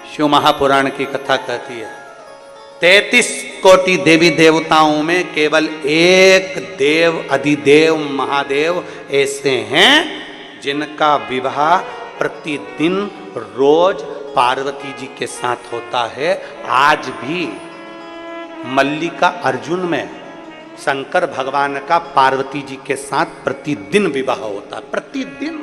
शिव महापुराण की कथा कहती है 33 कोटि देवी देवताओं में केवल एक देव अधिदेव महादेव ऐसे हैं जिनका विवाह प्रतिदिन रोज पार्वती जी के साथ होता है। आज भी मल्लिका अर्जुन में शंकर भगवान का पार्वती जी के साथ प्रतिदिन विवाह होता है। प्रतिदिन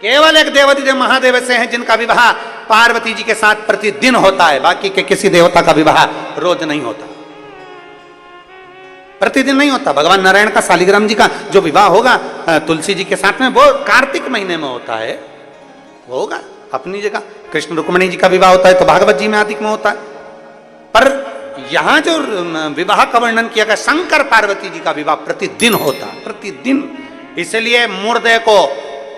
केवल एक देवाधिदेव महादेव ऐसे हैं जिनका विवाह पार्वती जी के साथ प्रतिदिन होता है। बाकी के किसी देवता का विवाह रोज नहीं होता, प्रतिदिन नहीं होता। भगवान नारायण का शालिग्राम जी का जो विवाह होगा तुलसी जी के साथ में वो कार्तिक महीने में होता है, वो होगा अपनी जगह। कृष्ण रुक्मिणी जी का विवाह होता है तो भागवत जी में आदिक में होता है। पर यहां जो विवाह का वर्णन किया गया शंकर पार्वती जी का विवाह प्रतिदिन होता है, प्रतिदिन। इसलिए मुर्दे को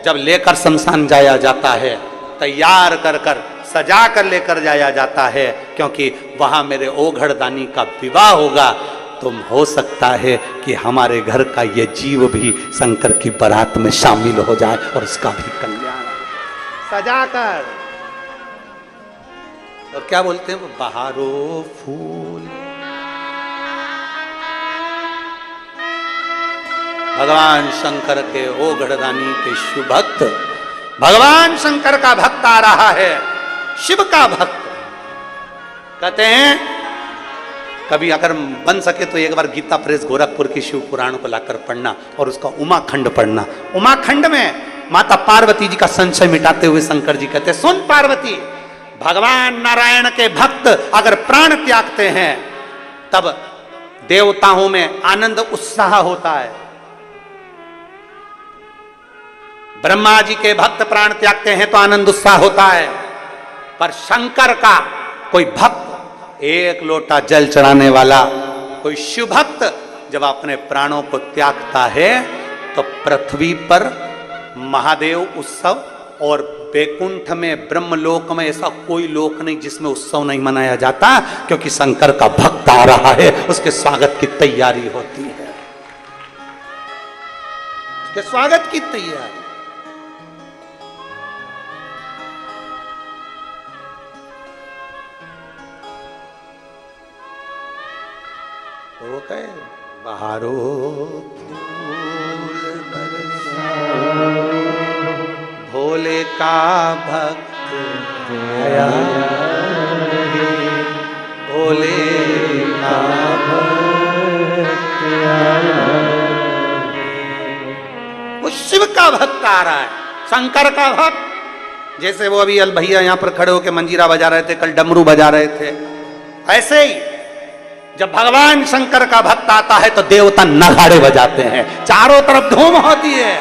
जब लेकर शमशान जाया जाता है तैयार कर कर सजा कर लेकर जाया जाता है, क्योंकि वहां मेरे ओघड़दानी का विवाह होगा। तो हो सकता है कि हमारे घर का ये जीव भी शंकर की बारात में शामिल हो जाए और उसका भी कल्याण सजा कर। और क्या बोलते हैं, बहारो फूल। भगवान शंकर के ओघड़दानी के शिव भक्त, भगवान शंकर का भक्त आ रहा है, शिव का भक्त। कहते हैं कभी अगर बन सके तो एक बार गीता प्रेस गोरखपुर की शिव पुराण को लाकर पढ़ना और उसका उमाखंड पढ़ना। उमाखंड में माता पार्वती जी का संशय मिटाते हुए शंकर जी कहते, सुन पार्वती, भगवान नारायण के भक्त अगर प्राण त्यागते हैं तब देवताओं में आनंद उत्साह होता है। ब्रह्मा जी के भक्त प्राण त्यागते हैं तो आनंद उत्साह होता है, पर शंकर का कोई भक्त, एक लोटा जल चढ़ाने वाला कोई शिव भक्त जब अपने प्राणों को त्यागता है तो पृथ्वी पर महादेव उत्सव और बैकुंठ में ब्रह्मलोक में ऐसा कोई लोक नहीं जिसमें उत्सव नहीं मनाया जाता, क्योंकि शंकर का भक्त आ रहा है, उसके स्वागत की तैयारी होती है, उसके स्वागत की तैयारी। ओके, बहारो फूल बरसाओ, भोले का भक्त आया रे, भोले का भक्त आया रे। वो शिव का भक्त आ रहा है, शंकर का भक्त। जैसे वो अभी अल भैया यहां पर खड़े होकर मंजीरा बजा रहे थे, कल डमरू बजा रहे थे, ऐसे ही जब भगवान शंकर का भक्त आता है तो देवता नगाड़े बजाते हैं, चारों तरफ धूम होती है।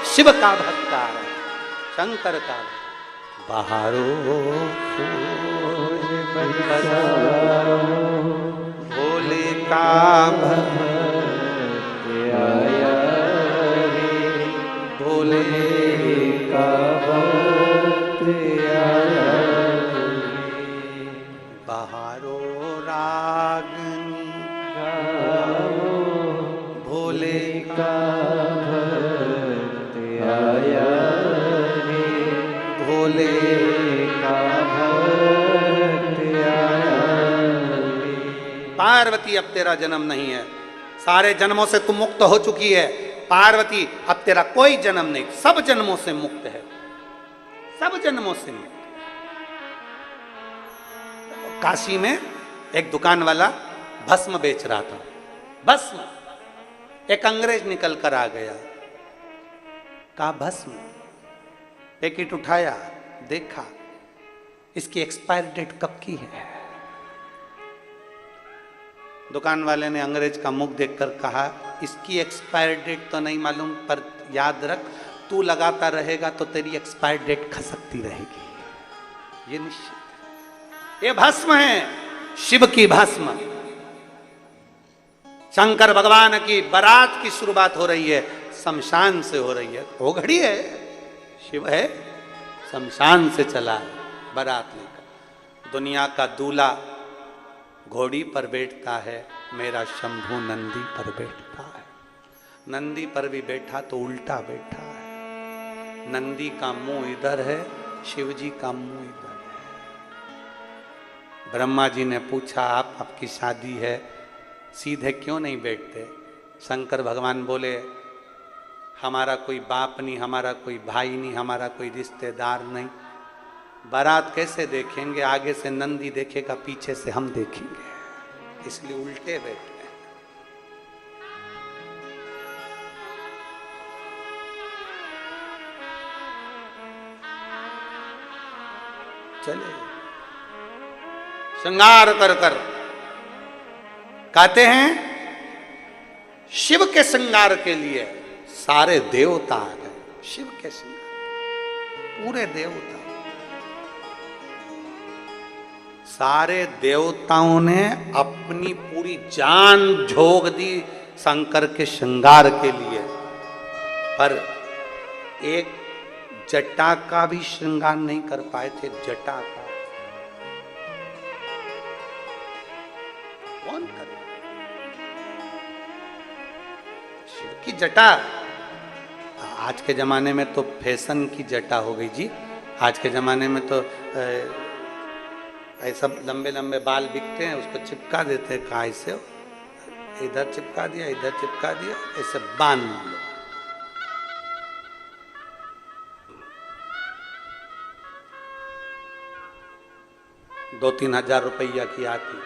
शिव का भक्त आ रहा है, शंकर का। बहारो फूल बरसाओ, भोले का भक्त आया रे, भोले का भक्त आया रे। बहारो रागनी गाओ, भोले का भक्त आया रे, भोले का भक्त आया रे। पार्वती अब तेरा जन्म नहीं है, सारे जन्मों से तू मुक्त हो चुकी है। पार्वती अब तेरा कोई जन्म नहीं, सब जन्मों से मुक्त है, सब जन्मों से मुक्त। काशी में एक दुकान वाला भस्म बेच रहा था, भस्म। एक अंग्रेज निकल कर आ गया, कहा भस्म। पैकेट उठाया, देखा, इसकी एक्सपायर डेट कब की है। दुकान वाले ने अंग्रेज का मुख देखकर कहा, इसकी एक्सपायर डेट तो नहीं मालूम, पर याद रख तू लगाता रहेगा तो तेरी एक्सपायर डेट खसकती रहेगी, ये निश्चित। ये भस्म है, शिव की भस्म। शंकर भगवान की बारात की शुरुआत हो रही है, शमशान से हो रही है। वो घड़ी है, शिव है, शमशान से चला है बारात लेकर। दुनिया का दूल्हा घोड़ी पर बैठता है, मेरा शंभू नंदी पर बैठता है। नंदी पर भी बैठा तो उल्टा बैठा है, नंदी का मुंह इधर है, शिव जी का मुंह इधर है। ब्रह्मा जी ने पूछा आप आपकी शादी है, सीधे क्यों नहीं बैठते? शंकर भगवान बोले हमारा कोई बाप नहीं, हमारा कोई भाई नहीं, हमारा कोई रिश्तेदार नहीं, बारात कैसे देखेंगे? आगे से नंदी देखेगा, पीछे से हम देखेंगे, इसलिए उल्टे बैठे। चले श्रृंगार कर कर कहते हैं शिव के श्रृंगार के लिए सारे देवता आ गए। शिव के श्रृंगार पूरे देवता, सारे देवताओं ने अपनी पूरी जान झोंक दी शंकर के श्रृंगार के लिए, पर एक जटा का भी श्रृंगार नहीं कर पाए थे। जटा का कौन करे? शिव की जटा आज के जमाने में तो फैशन की जटा हो गई जी। आज के जमाने में तो ऐसा लंबे लंबे बाल बिकते हैं, उसको चिपका देते हैं, कहाँ से इधर चिपका दिया, इधर चिपका दिया, ऐसे बांध लो। 2-3 हजार रुपया की आती।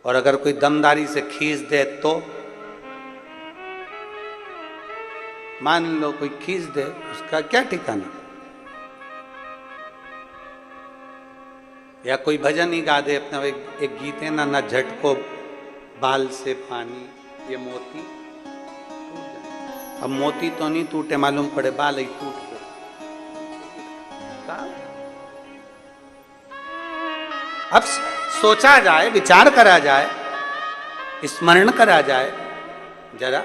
और अगर कोई दमदारी से खींच दे तो मान लो कोई खींच दे, उसका क्या ठिकाना? या कोई भजन ही गा दे अपना, एक गीत है ना, ना झटको बाल से पानी, ये मोती टूट जाए। अब मोती तो नहीं टूटे, मालूम पड़े बाल ही टूट गए। अब सोचा जाए, विचार करा जाए, स्मरण करा जाए जरा,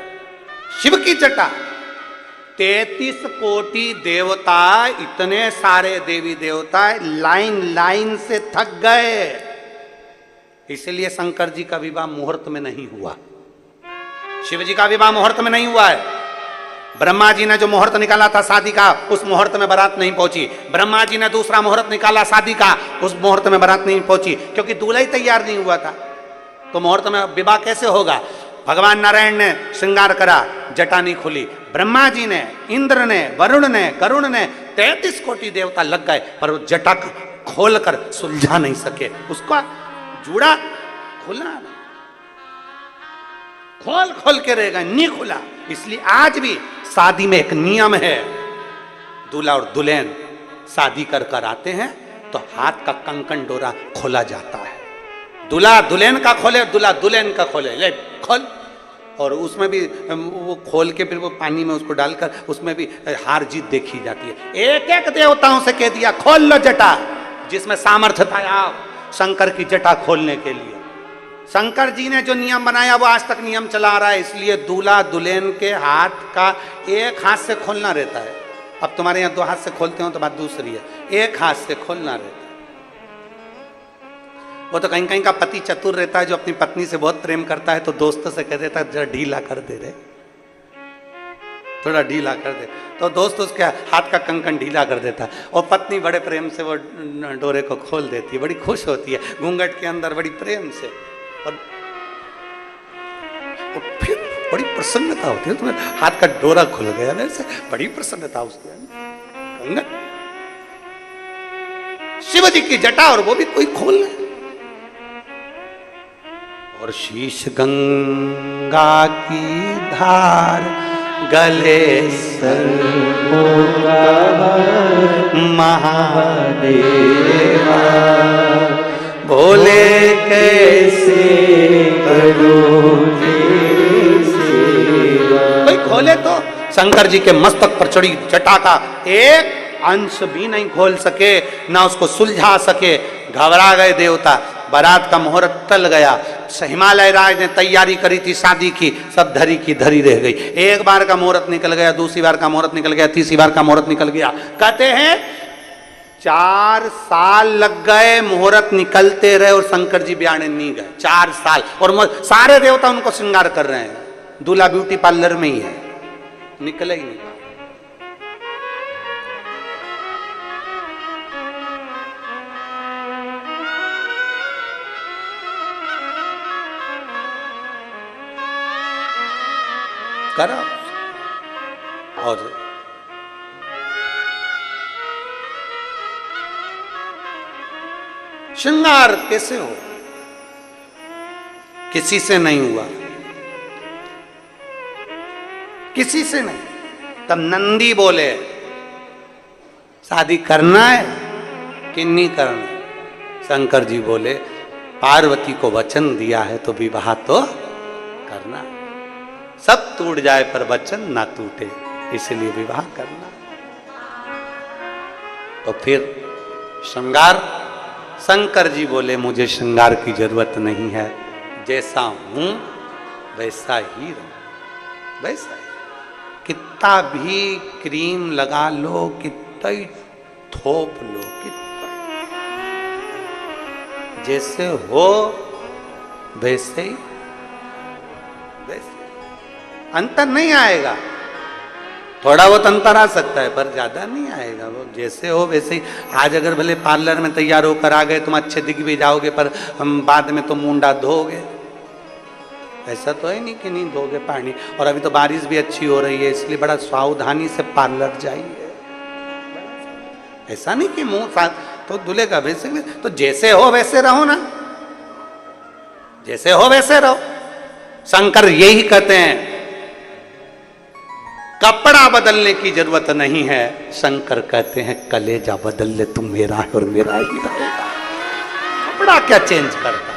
शिव की जटा 33 कोटि देवता, इतने सारे देवी देवता लाइन लाइन से थक गए, इसलिए शंकर जी का विवाह मुहूर्त में नहीं हुआ। शिव जी का विवाह मुहूर्त में नहीं हुआ है। ब्रह्मा जी ने जो मुहूर्त निकाला था शादी का, उस मुहूर्त में बारात नहीं पहुंची। ब्रह्मा जी ने दूसरा मुहूर्त निकाला शादी का, उस मुहूर्त में बारात नहीं पहुंची, क्योंकि दूल्हा ही तैयार नहीं हुआ था। तो मुहूर्त में विवाह कैसे होगा? भगवान नारायण ने श्रृंगार करा, जटा नहीं खुली। ब्रह्मा जी ने, इंद्र ने, वरुण ने, गरुण ने, 33 कोटि देवता लग गए, पर वो जटा खोलकर सुलझा नहीं सके। उसका जूड़ा खुला, खोल खोल के रहेगा, नहीं खुला। इसलिए आज भी शादी में एक नियम है, दूल्हा और दुल्हन शादी कर कर आते हैं तो हाथ का कंकन डोरा खोला जाता है। दूल्हा दुल्हन का खोले, दूल्हा दुल्हन का खोले, ले खोल। और उसमें भी वो खोल के फिर वो पानी में उसको डालकर उसमें भी हार जीत देखी जाती है। एक एक देवताओं से कह दिया खोल लो जटा, जिसमें सामर्थ्य था शंकर की जटा खोलने के लिए। शंकर जी ने जो नियम बनाया वो आज तक नियम चला रहा है। इसलिए दूल्हा दुल्हन के हाथ का एक हाथ से खोलना रहता है। अब तुम्हारे यहाँ 2 हाथ से खोलते हो तो बात दूसरी है, एक हाथ से खोलना रहता है। वो तो कहीं कहीं का पति चतुर रहता है, जो अपनी पत्नी से बहुत प्रेम करता है तो दोस्तों से कह देता है जरा ढीला कर दे रे, थोड़ा ढीला कर दे, तो दोस्त उसके हाथ का कंकन ढीला कर देता है। और पत्नी बड़े प्रेम से वो डोरे को खोल देती है, बड़ी खुश होती है घूंघट के अंदर बड़ी प्रेम से। और फिर बड़ी प्रसन्नता होती है, तुम्हें हाथ का डोरा खुल गया वैसे बड़ी प्रसन्नता उसके अंदर। शिव जी की जटा और वो भी कोई खोल ले। और शीश गंगा की धार गले महादेवा, बोले कैसे कोई खोले तो शंकर जी के मस्तक पर चढ़ी जटा का एक अंश भी नहीं खोल सके, ना उसको सुलझा सके। घबरा गए देवता। बारात का मुहूर्त टल गया। हिमालय राज ने तैयारी करी थी शादी की, सब धरी की धरी रह गई। एक बार का मुहूर्त निकल गया, दूसरी बार का मुहूर्त निकल गया, तीसरी बार का मुहूर्त निकल गया। कहते हैं 4 साल लग गए, मुहूर्त निकलते रहे और शंकर जी ब्याने नहीं गए। 4 साल। और सारे देवता उनको श्रृंगार कर रहे हैं। दूल्हा ब्यूटी पार्लर में ही है, निकल ही नहीं। करा और श्रृंगार कैसे हो? किसी से नहीं हुआ, किसी से नहीं। तब नंदी बोले शादी करना है कि नहीं करना? शंकर जी बोले पार्वती को वचन दिया है तो विवाह तो करना, सब टूट जाए पर वचन ना टूटे, इसलिए विवाह करना। तो फिर श्रृंगार, शंकर जी बोले मुझे श्रृंगार की जरूरत नहीं है, जैसा हूं वैसा ही रहूं, वैसा ही। कितना भी क्रीम लगा लो, कितना ही थोप लो, कितना जैसे हो वैसे ही, वैसे अंतर नहीं आएगा। थोड़ा बहुत अंतर आ सकता है पर ज्यादा नहीं आएगा। वो जैसे हो वैसे ही। आज अगर भले पार्लर में तैयार होकर आ गए, तुम अच्छे दिख भी जाओगे, पर बाद में तो मुंडा धोगे, ऐसा तो है नहीं कि नहीं धोगे पानी। और अभी तो बारिश भी अच्छी हो रही है, इसलिए बड़ा सावधानी से पार्लर जाइए। ऐसा नहीं कि मुंह साथ तो धुलेगा, वैसे तो जैसे हो वैसे रहो ना, जैसे हो वैसे रहो। शंकर यही कहते हैं कपड़ा बदलने की जरूरत नहीं है, शंकर कहते हैं कलेजा बदल ले, तुम मेरा है और मेरा ही रहेगा। कपड़ा क्या चेंज करता है?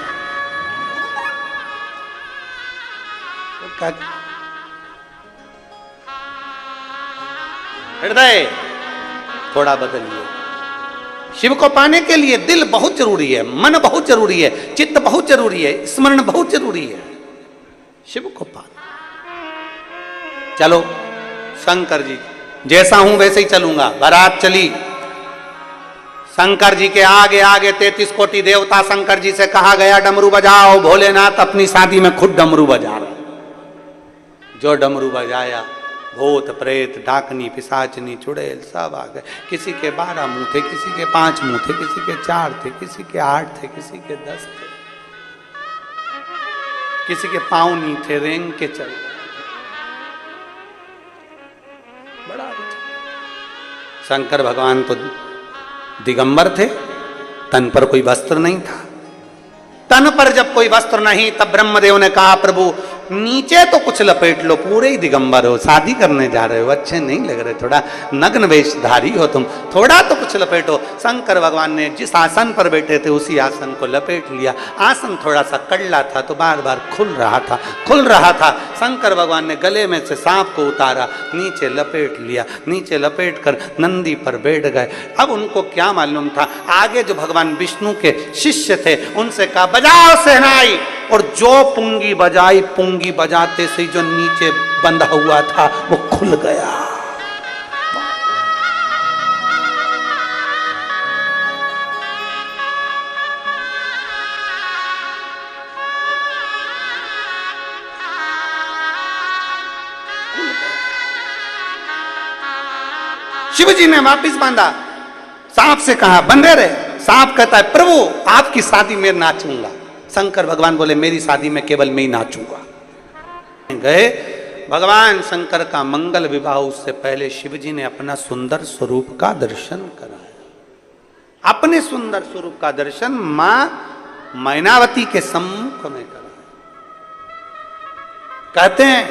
हृदय थोड़ा बदलिए। शिव को पाने के लिए दिल बहुत जरूरी है, मन बहुत जरूरी है, चित्त बहुत जरूरी है, स्मरण बहुत जरूरी है। शिव को पाना। चलो शंकर जी, जैसा हूं वैसे ही चलूंगा। बारात चली, शंकर जी के आगे आगे 33 कोटि देवता। शंकर जी से कहा गया डमरू बजाओ। भोलेनाथ अपनी शादी में खुद डमरू बजा रहे। जो डमरू बजाया, भूत प्रेत डाकनी पिशाचनी चुड़ैल सब आ गए। किसी के 12 मुंह थे, किसी के 5 मुंह थे, किसी के 4 थे, किसी के 8 थे, किसी के 10 थे, किसी के पांव नहीं थे, रेंग के चल। बड़ा अच्छा। शंकर भगवान तो दिगंबर थे, तन पर कोई वस्त्र नहीं था। तन पर जब कोई वस्त्र नहीं, तब ब्रह्मदेव ने कहा प्रभु नीचे तो कुछ लपेट लो, पूरे ही दिगंबर हो, शादी करने जा रहे हो, अच्छे नहीं लग रहे, थोड़ा नग्न वेशधारी हो तुम, थोड़ा तो कुछ लपेटो। शंकर भगवान ने जिस आसन पर बैठे थे उसी आसन को लपेट लिया। आसन थोड़ा सा कड़ला था तो बार बार खुल रहा था। शंकर भगवान ने गले में से सांप को उतारा, नीचे लपेट लिया, नीचे लपेट कर नंदी पर बैठ गए। अब उनको क्या मालूम था, आगे जो भगवान विष्णु के शिष्य थे उनसे कहा बजाओ शहनाई, और जो पुंगी बजाई, पुंगी बजाते से जो नीचे बंधा हुआ था वो खुल गया। शिवजी ने वापिस बांधा, सांप से कहा बंधे रहे। सांप कहता है प्रभु आपकी शादी में नाचूंगा। शंकर भगवान बोले मेरी शादी में केवल मैं ही नाचूंगा। गए भगवान शंकर का मंगल विवाह, उससे पहले शिवजी ने अपना सुंदर स्वरूप का दर्शन कराया। अपने सुंदर स्वरूप का दर्शन मां मैनावती के सम्मुख में कराया। कहते हैं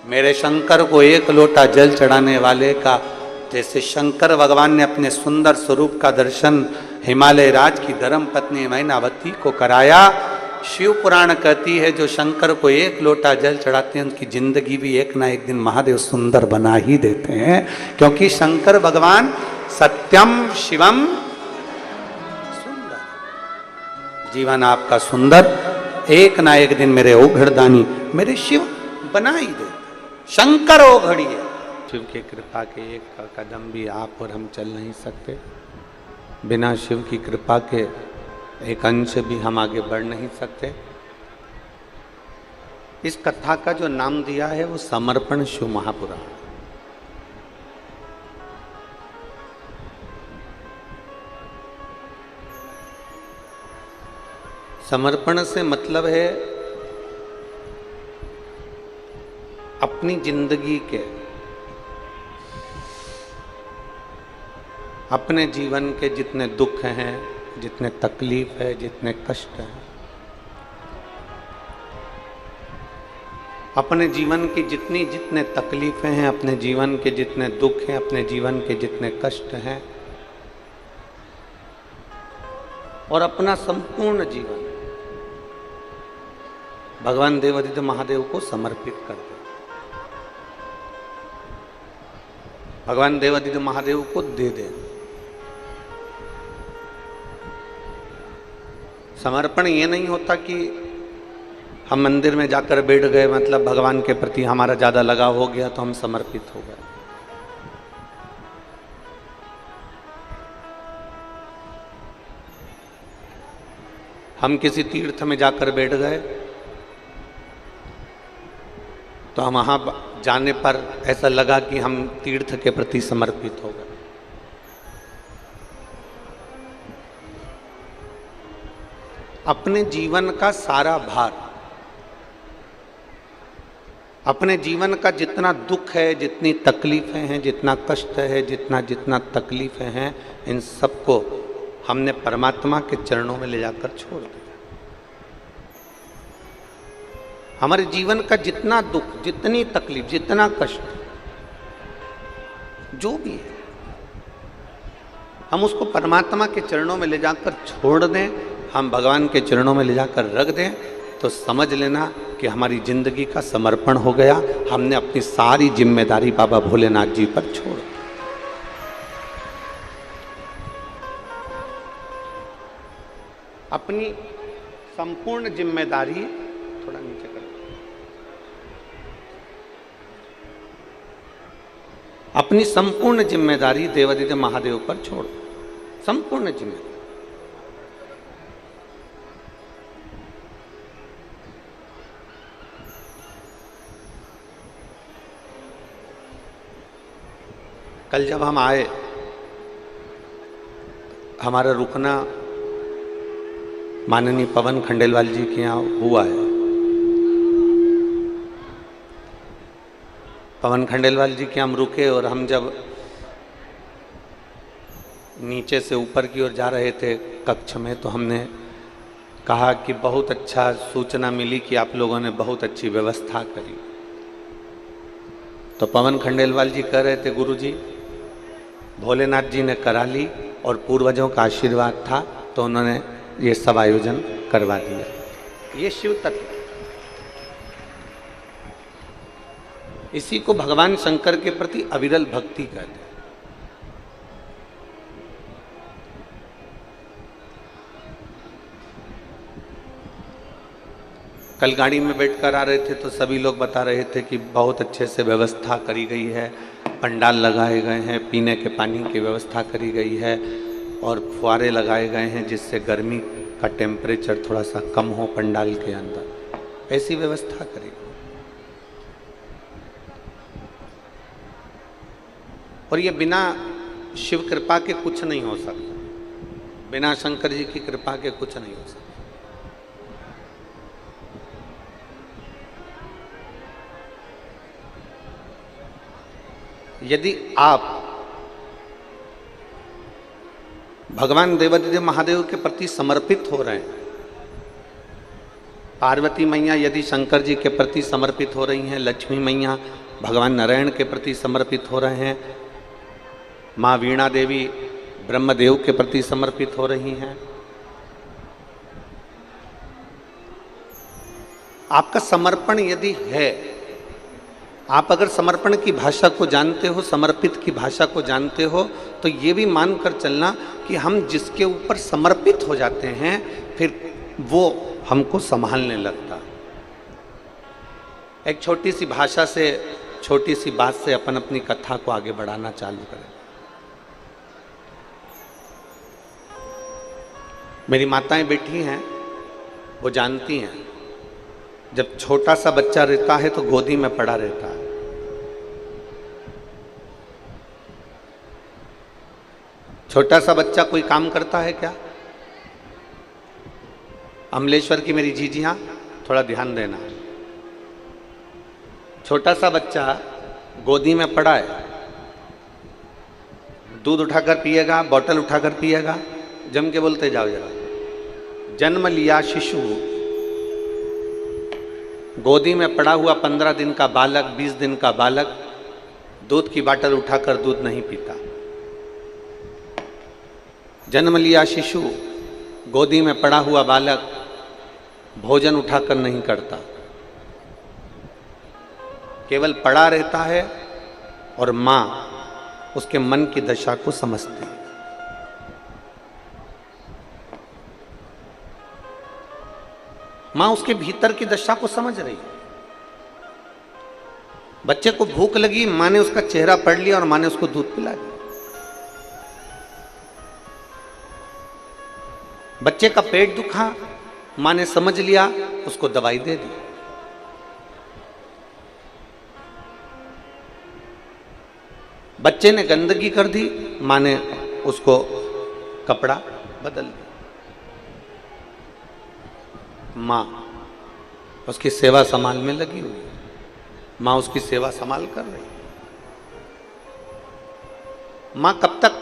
मेरे शंकर को 1 लोटा जल चढ़ाने वाले का, जैसे शंकर भगवान ने अपने सुंदर स्वरूप का दर्शन हिमालय राज की धर्म पत्नी मैनावती को कराया। शिव पुराण कहती है जो शंकर को 1 लोटा जल चढ़ाते हैं उनकी जिंदगी भी एक ना एक दिन महादेव सुंदर बना ही देते हैं, क्योंकि शंकर भगवान सत्यम शिवम सुंदर। जीवन आपका सुंदर एक ना एक दिन मेरे ओघड़दानी मेरे शिव बना ही देते। शंकर ओघड़ी है। शिव की कृपा के एक कदम भी आप और हम चल नहीं सकते। बिना शिव की कृपा के एक अंश भी हम आगे बढ़ नहीं सकते। इस कथा का जो नाम दिया है वो समर्पण शिव महापुराण। समर्पण से मतलब है अपनी जिंदगी के, अपने जीवन के जितने दुख हैं, जितने तकलीफ है, जितने कष्ट हैं, अपने जीवन की जितने तकलीफें हैं, अपने जीवन के जितने दुख हैं, अपने जीवन के जितने कष्ट हैं, और अपना संपूर्ण जीवन भगवान देवादिदेव महादेव को समर्पित कर दे, भगवान देवादिदेव महादेव को दे दे। समर्पण ये नहीं होता कि हम मंदिर में जाकर बैठ गए, मतलब भगवान के प्रति हमारा ज्यादा लगाव हो गया तो हम समर्पित हो गए। हम किसी तीर्थ में जाकर बैठ गए तो हम वहां जाने पर ऐसा लगा कि हम तीर्थ के प्रति समर्पित हो गए। अपने जीवन का सारा भार, अपने जीवन का जितना दुख है, जितनी तकलीफें हैं, जितना कष्ट है, जितना तकलीफें हैं, इन सबको हमने परमात्मा के चरणों में ले जाकर छोड़ दिया। हमारे जीवन का जितना दुख, जितनी तकलीफ, जितना कष्ट, जो भी है, हम उसको परमात्मा के चरणों में ले जाकर छोड़ दें, हम भगवान के चरणों में ले जाकर रख दें, तो समझ लेना कि हमारी जिंदगी का समर्पण हो गया। हमने अपनी सारी जिम्मेदारी बाबा भोलेनाथ जी पर छोड़ दी। अपनी संपूर्ण जिम्मेदारी, थोड़ा नीचे कर, अपनी संपूर्ण जिम्मेदारी देवादिदेव महादेव पर छोड़, संपूर्ण जिम्मेदारी। कल जब हम आए, हमारा रुकना माननीय पवन खंडेलवाल जी के यहाँ हुआ है। पवन खंडेलवाल जी के हम रुके और हम जब नीचे से ऊपर की ओर जा रहे थे कक्ष में, तो हमने कहा कि बहुत अच्छा सूचना मिली कि आप लोगों ने बहुत अच्छी व्यवस्था करी। तो पवन खंडेलवाल जी कह रहे थे, गुरुजी भोलेनाथ जी ने करा ली और पूर्वजों का आशीर्वाद था तो उन्होंने ये सब आयोजन करवा दिया। ये शिव तत्व, इसी को भगवान शंकर के प्रति अविरल भक्ति कहते हैं। कल गाड़ी में बैठकर आ रहे थे तो सभी लोग बता रहे थे कि बहुत अच्छे से व्यवस्था करी गई है, पंडाल लगाए गए हैं, पीने के पानी की व्यवस्था करी गई है और फुहारे लगाए गए हैं जिससे गर्मी का टेम्परेचर थोड़ा सा कम हो पंडाल के अंदर, ऐसी व्यवस्था करी गई। और ये बिना शिव कृपा के कुछ नहीं हो सकता, बिना शंकर जी की कृपा के कुछ नहीं हो सकता। यदि आप भगवान देवादिदेव महादेव के प्रति समर्पित हो रहे हैं, पार्वती मैया यदि शंकर जी के प्रति समर्पित हो रही हैं, लक्ष्मी मैया भगवान नारायण के प्रति समर्पित हो रहे हैं, माँ वीणा देवी ब्रह्मदेव के प्रति समर्पित हो रही हैं, आपका समर्पण यदि है, आप अगर समर्पण की भाषा को जानते हो, समर्पित की भाषा को जानते हो, तो ये भी मानकर चलना कि हम जिसके ऊपर समर्पित हो जाते हैं फिर वो हमको संभालने लगता। एक छोटी सी भाषा से, छोटी सी बात से अपन अपनी कथा को आगे बढ़ाना चालू करें। मेरी माताएं बैठी हैं, वो जानती हैं जब छोटा सा बच्चा रहता है तो गोदी में पड़ा रहता है। छोटा सा बच्चा कोई काम करता है क्या? अमलेश्वर की मेरी जीजियां थोड़ा ध्यान देना। छोटा सा बच्चा गोदी में पड़ा है, दूध उठाकर पिएगा, बोतल उठाकर पिएगा, जम के बोलते जाओ जरा। जन्म लिया शिशु, गोदी में पड़ा हुआ 15 दिन का बालक, 20 दिन का बालक दूध की बोतल उठाकर दूध नहीं पीता। जन्म लिया शिशु, गोदी में पड़ा हुआ बालक भोजन उठाकर नहीं करता, केवल पड़ा रहता है और मां उसके मन की दशा को समझती है। मां उसके भीतर की दशा को समझ रही है। बच्चे को भूख लगी, मां ने उसका चेहरा पढ़ लिया और मां ने उसको दूध पिला दिया। बच्चे का पेट दुखा, मां ने समझ लिया, उसको दवाई दे दी। बच्चे ने गंदगी कर दी, मां ने उसको कपड़ा बदल दिया। मां उसकी सेवा संभाल में लगी हुई है, मां उसकी सेवा संभाल कर रही है। मां कब तक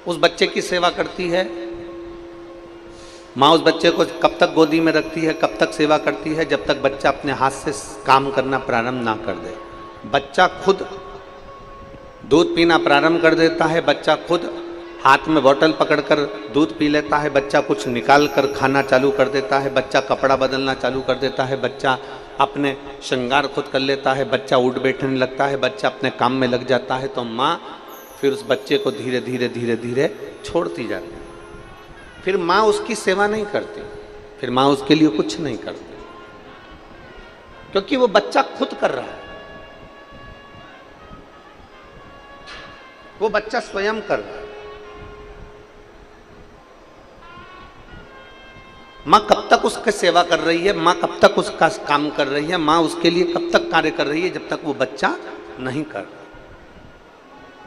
उस बच्चे की सेवा करती है? मां उस बच्चे को कब तक गोदी में रखती है, कब तक सेवा करती है? जब तक बच्चा अपने हाथ से काम करना प्रारंभ ना कर दे। बच्चा खुद दूध पीना प्रारंभ कर देता है, बच्चा खुद हाथ में बोतल पकड़कर दूध पी लेता है, बच्चा कुछ निकाल कर खाना चालू कर देता है, बच्चा कपड़ा बदलना चालू कर देता है, बच्चा अपने श्रृंगार खुद कर लेता है, बच्चा उठ बैठने लगता है, बच्चा अपने काम में लग जाता है। तो माँ फिर उस बच्चे को धीरे धीरे धीरे धीरे छोड़ती जाती है। फिर माँ उसकी सेवा नहीं करती, फिर माँ उसके लिए कुछ नहीं करती, क्योंकि वो बच्चा खुद कर रहा है, वो बच्चा स्वयं कर रहा है। माँ कब तक उसकी सेवा कर रही है, माँ कब तक उसका काम कर रही है, माँ उसके लिए कब तक कार्य कर रही है? जब तक वो बच्चा नहीं कर रहा।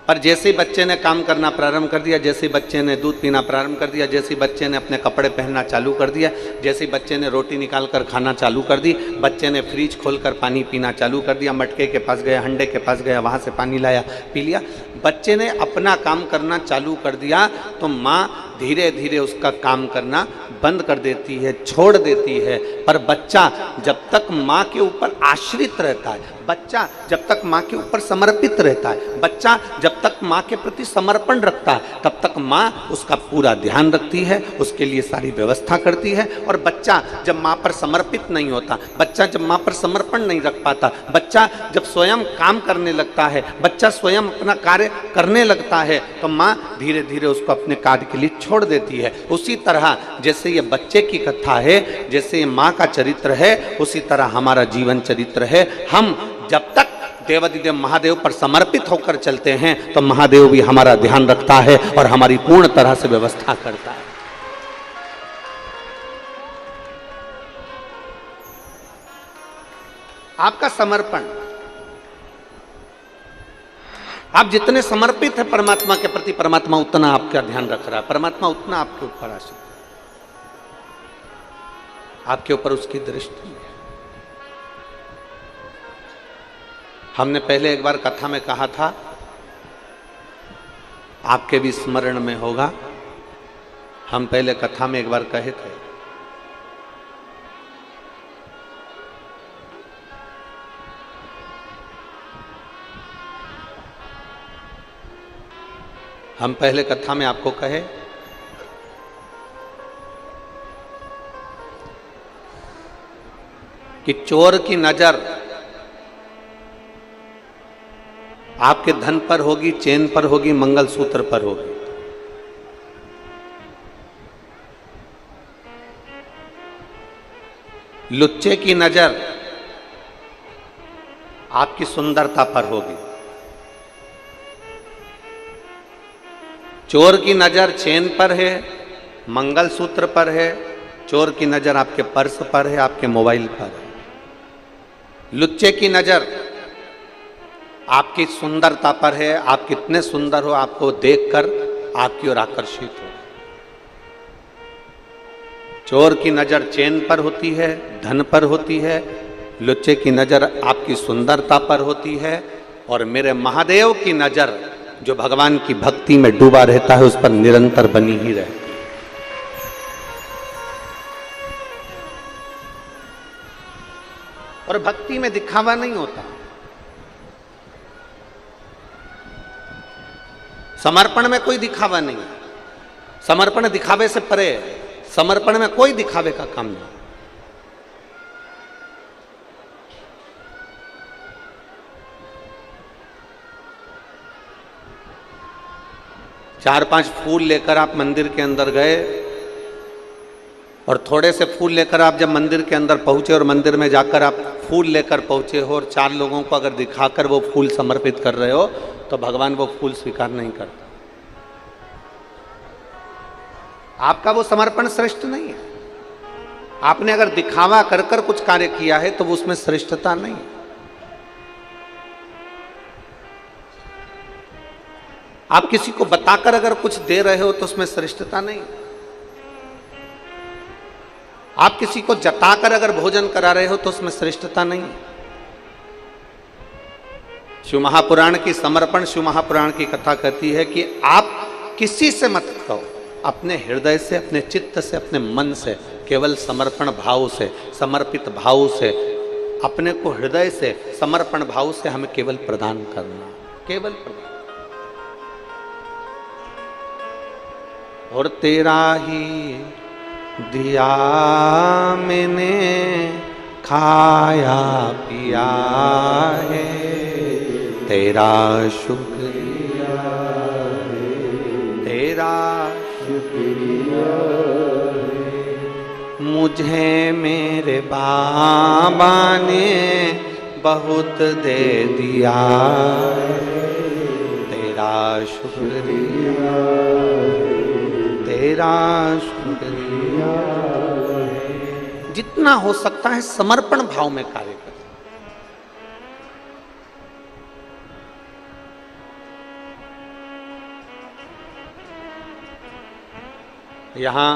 पर जैसे ही बच्चे ने काम करना प्रारंभ कर दिया, जैसे ही बच्चे ने दूध पीना प्रारंभ कर दिया, जैसे ही बच्चे ने अपने कपड़े पहनना चालू कर दिया, जैसे ही बच्चे ने रोटी निकाल कर खाना चालू कर दी, बच्चे ने फ्रिज खोलकर पानी पीना चालू कर दिया, मटके के पास गया, हंडे के पास गया, वहाँ से पानी लाया, पी लिया, बच्चे ने अपना काम करना चालू कर दिया, तो माँ धीरे धीरे उसका काम करना बंद कर देती है, छोड़ देती है। पर बच्चा जब तक माँ के ऊपर आश्रित रहता है, बच्चा जब तक माँ के ऊपर समर्पित रहता है, बच्चा जब तक माँ के प्रति समर्पण रखता है, तब तक माँ उसका पूरा ध्यान रखती है, उसके लिए सारी व्यवस्था करती है। और बच्चा जब माँ पर समर्पित नहीं होता, बच्चा जब माँ पर समर्पण नहीं रख पाता, बच्चा जब स्वयं काम करने लगता है, बच्चा स्वयं अपना कार्य करने लगता है, तो माँ धीरे धीरे उसको अपने कार्य के लिए छोड़ देती है। उसी तरह जैसे ये बच्चे की कथा है, जैसे ये माँ का चरित्र है, उसी तरह हमारा जीवन चरित्र है। हम जब तक देवाधिदेव महादेव पर समर्पित होकर चलते हैं, तो महादेव भी हमारा ध्यान रखता है और हमारी पूर्ण तरह से व्यवस्था करता है। आपका समर्पण, आप जितने समर्पित हैं परमात्मा के प्रति, परमात्मा उतना आपका ध्यान रख रहा है, परमात्मा उतना आपके ऊपर आश्रित है, आपके ऊपर उसकी दृष्टि है। हमने पहले एक बार कथा में कहा था, आपके भी स्मरण में होगा, हम पहले कथा में एक बार कहे थे, हम पहले कथा में आपको कहे कि चोर की नजर आपके धन पर होगी, चेन पर होगी, मंगलसूत्र पर होगी। लुच्चे की नजर आपकी सुंदरता पर होगी। चोर की नजर चेन पर है, मंगलसूत्र पर है, चोर की नजर आपके पर्स पर है, आपके मोबाइल पर है। लुच्चे की नजर आपकी सुंदरता पर है, आप कितने सुंदर हो आपको देखकर आपकी ओर आकर्षित हो। चोर की नजर चेन पर होती है, धन पर होती है, लुच्चे की नजर आपकी सुंदरता पर होती है, और मेरे महादेव की नजर जो भगवान की भक्ति में डूबा रहता है उस पर निरंतर बनी ही रहती है। और भक्ति में दिखावा नहीं होता, समर्पण में कोई दिखावा नहीं, समर्पण दिखावे से परे है, समर्पण में कोई दिखावे का काम नहीं। चार पांच फूल लेकर आप मंदिर के अंदर गए और थोड़े से फूल लेकर आप जब मंदिर के अंदर पहुंचे और मंदिर में जाकर आप फूल लेकर पहुंचे हो और चार लोगों को अगर दिखाकर वो फूल समर्पित कर रहे हो तो भगवान वो फूल स्वीकार नहीं करता। आपका वो समर्पण श्रेष्ठ नहीं है। आपने अगर दिखावा कर कर कुछ कार्य किया है तो वो उसमें श्रेष्ठता नहीं है। आप किसी को बताकर अगर कुछ दे रहे हो तो उसमें श्रेष्ठता नहीं। आप किसी को जताकर अगर भोजन करा रहे हो तो उसमें श्रेष्ठता नहीं। शिव महापुराण की समर्पण, शिव महापुराण की कथा कहती है कि आप किसी से मत कहो, अपने हृदय से, अपने चित्त से, अपने मन से, केवल समर्पण भाव से, समर्पित भाव से, अपने को हृदय से, समर्पण भाव से हमें केवल प्रदान करना, केवल प्रदान। और तेरा ही दिया मैंने खाया पिया है, तेरा शुक्रिया है, तेरा शुक्रिया है। मुझे मेरे बाबा ने बहुत दे दिया है, तेरा शुक्रिया, तेरा शुक्रिया है। जितना हो सकता है समर्पण भाव में कार्य करें। यहां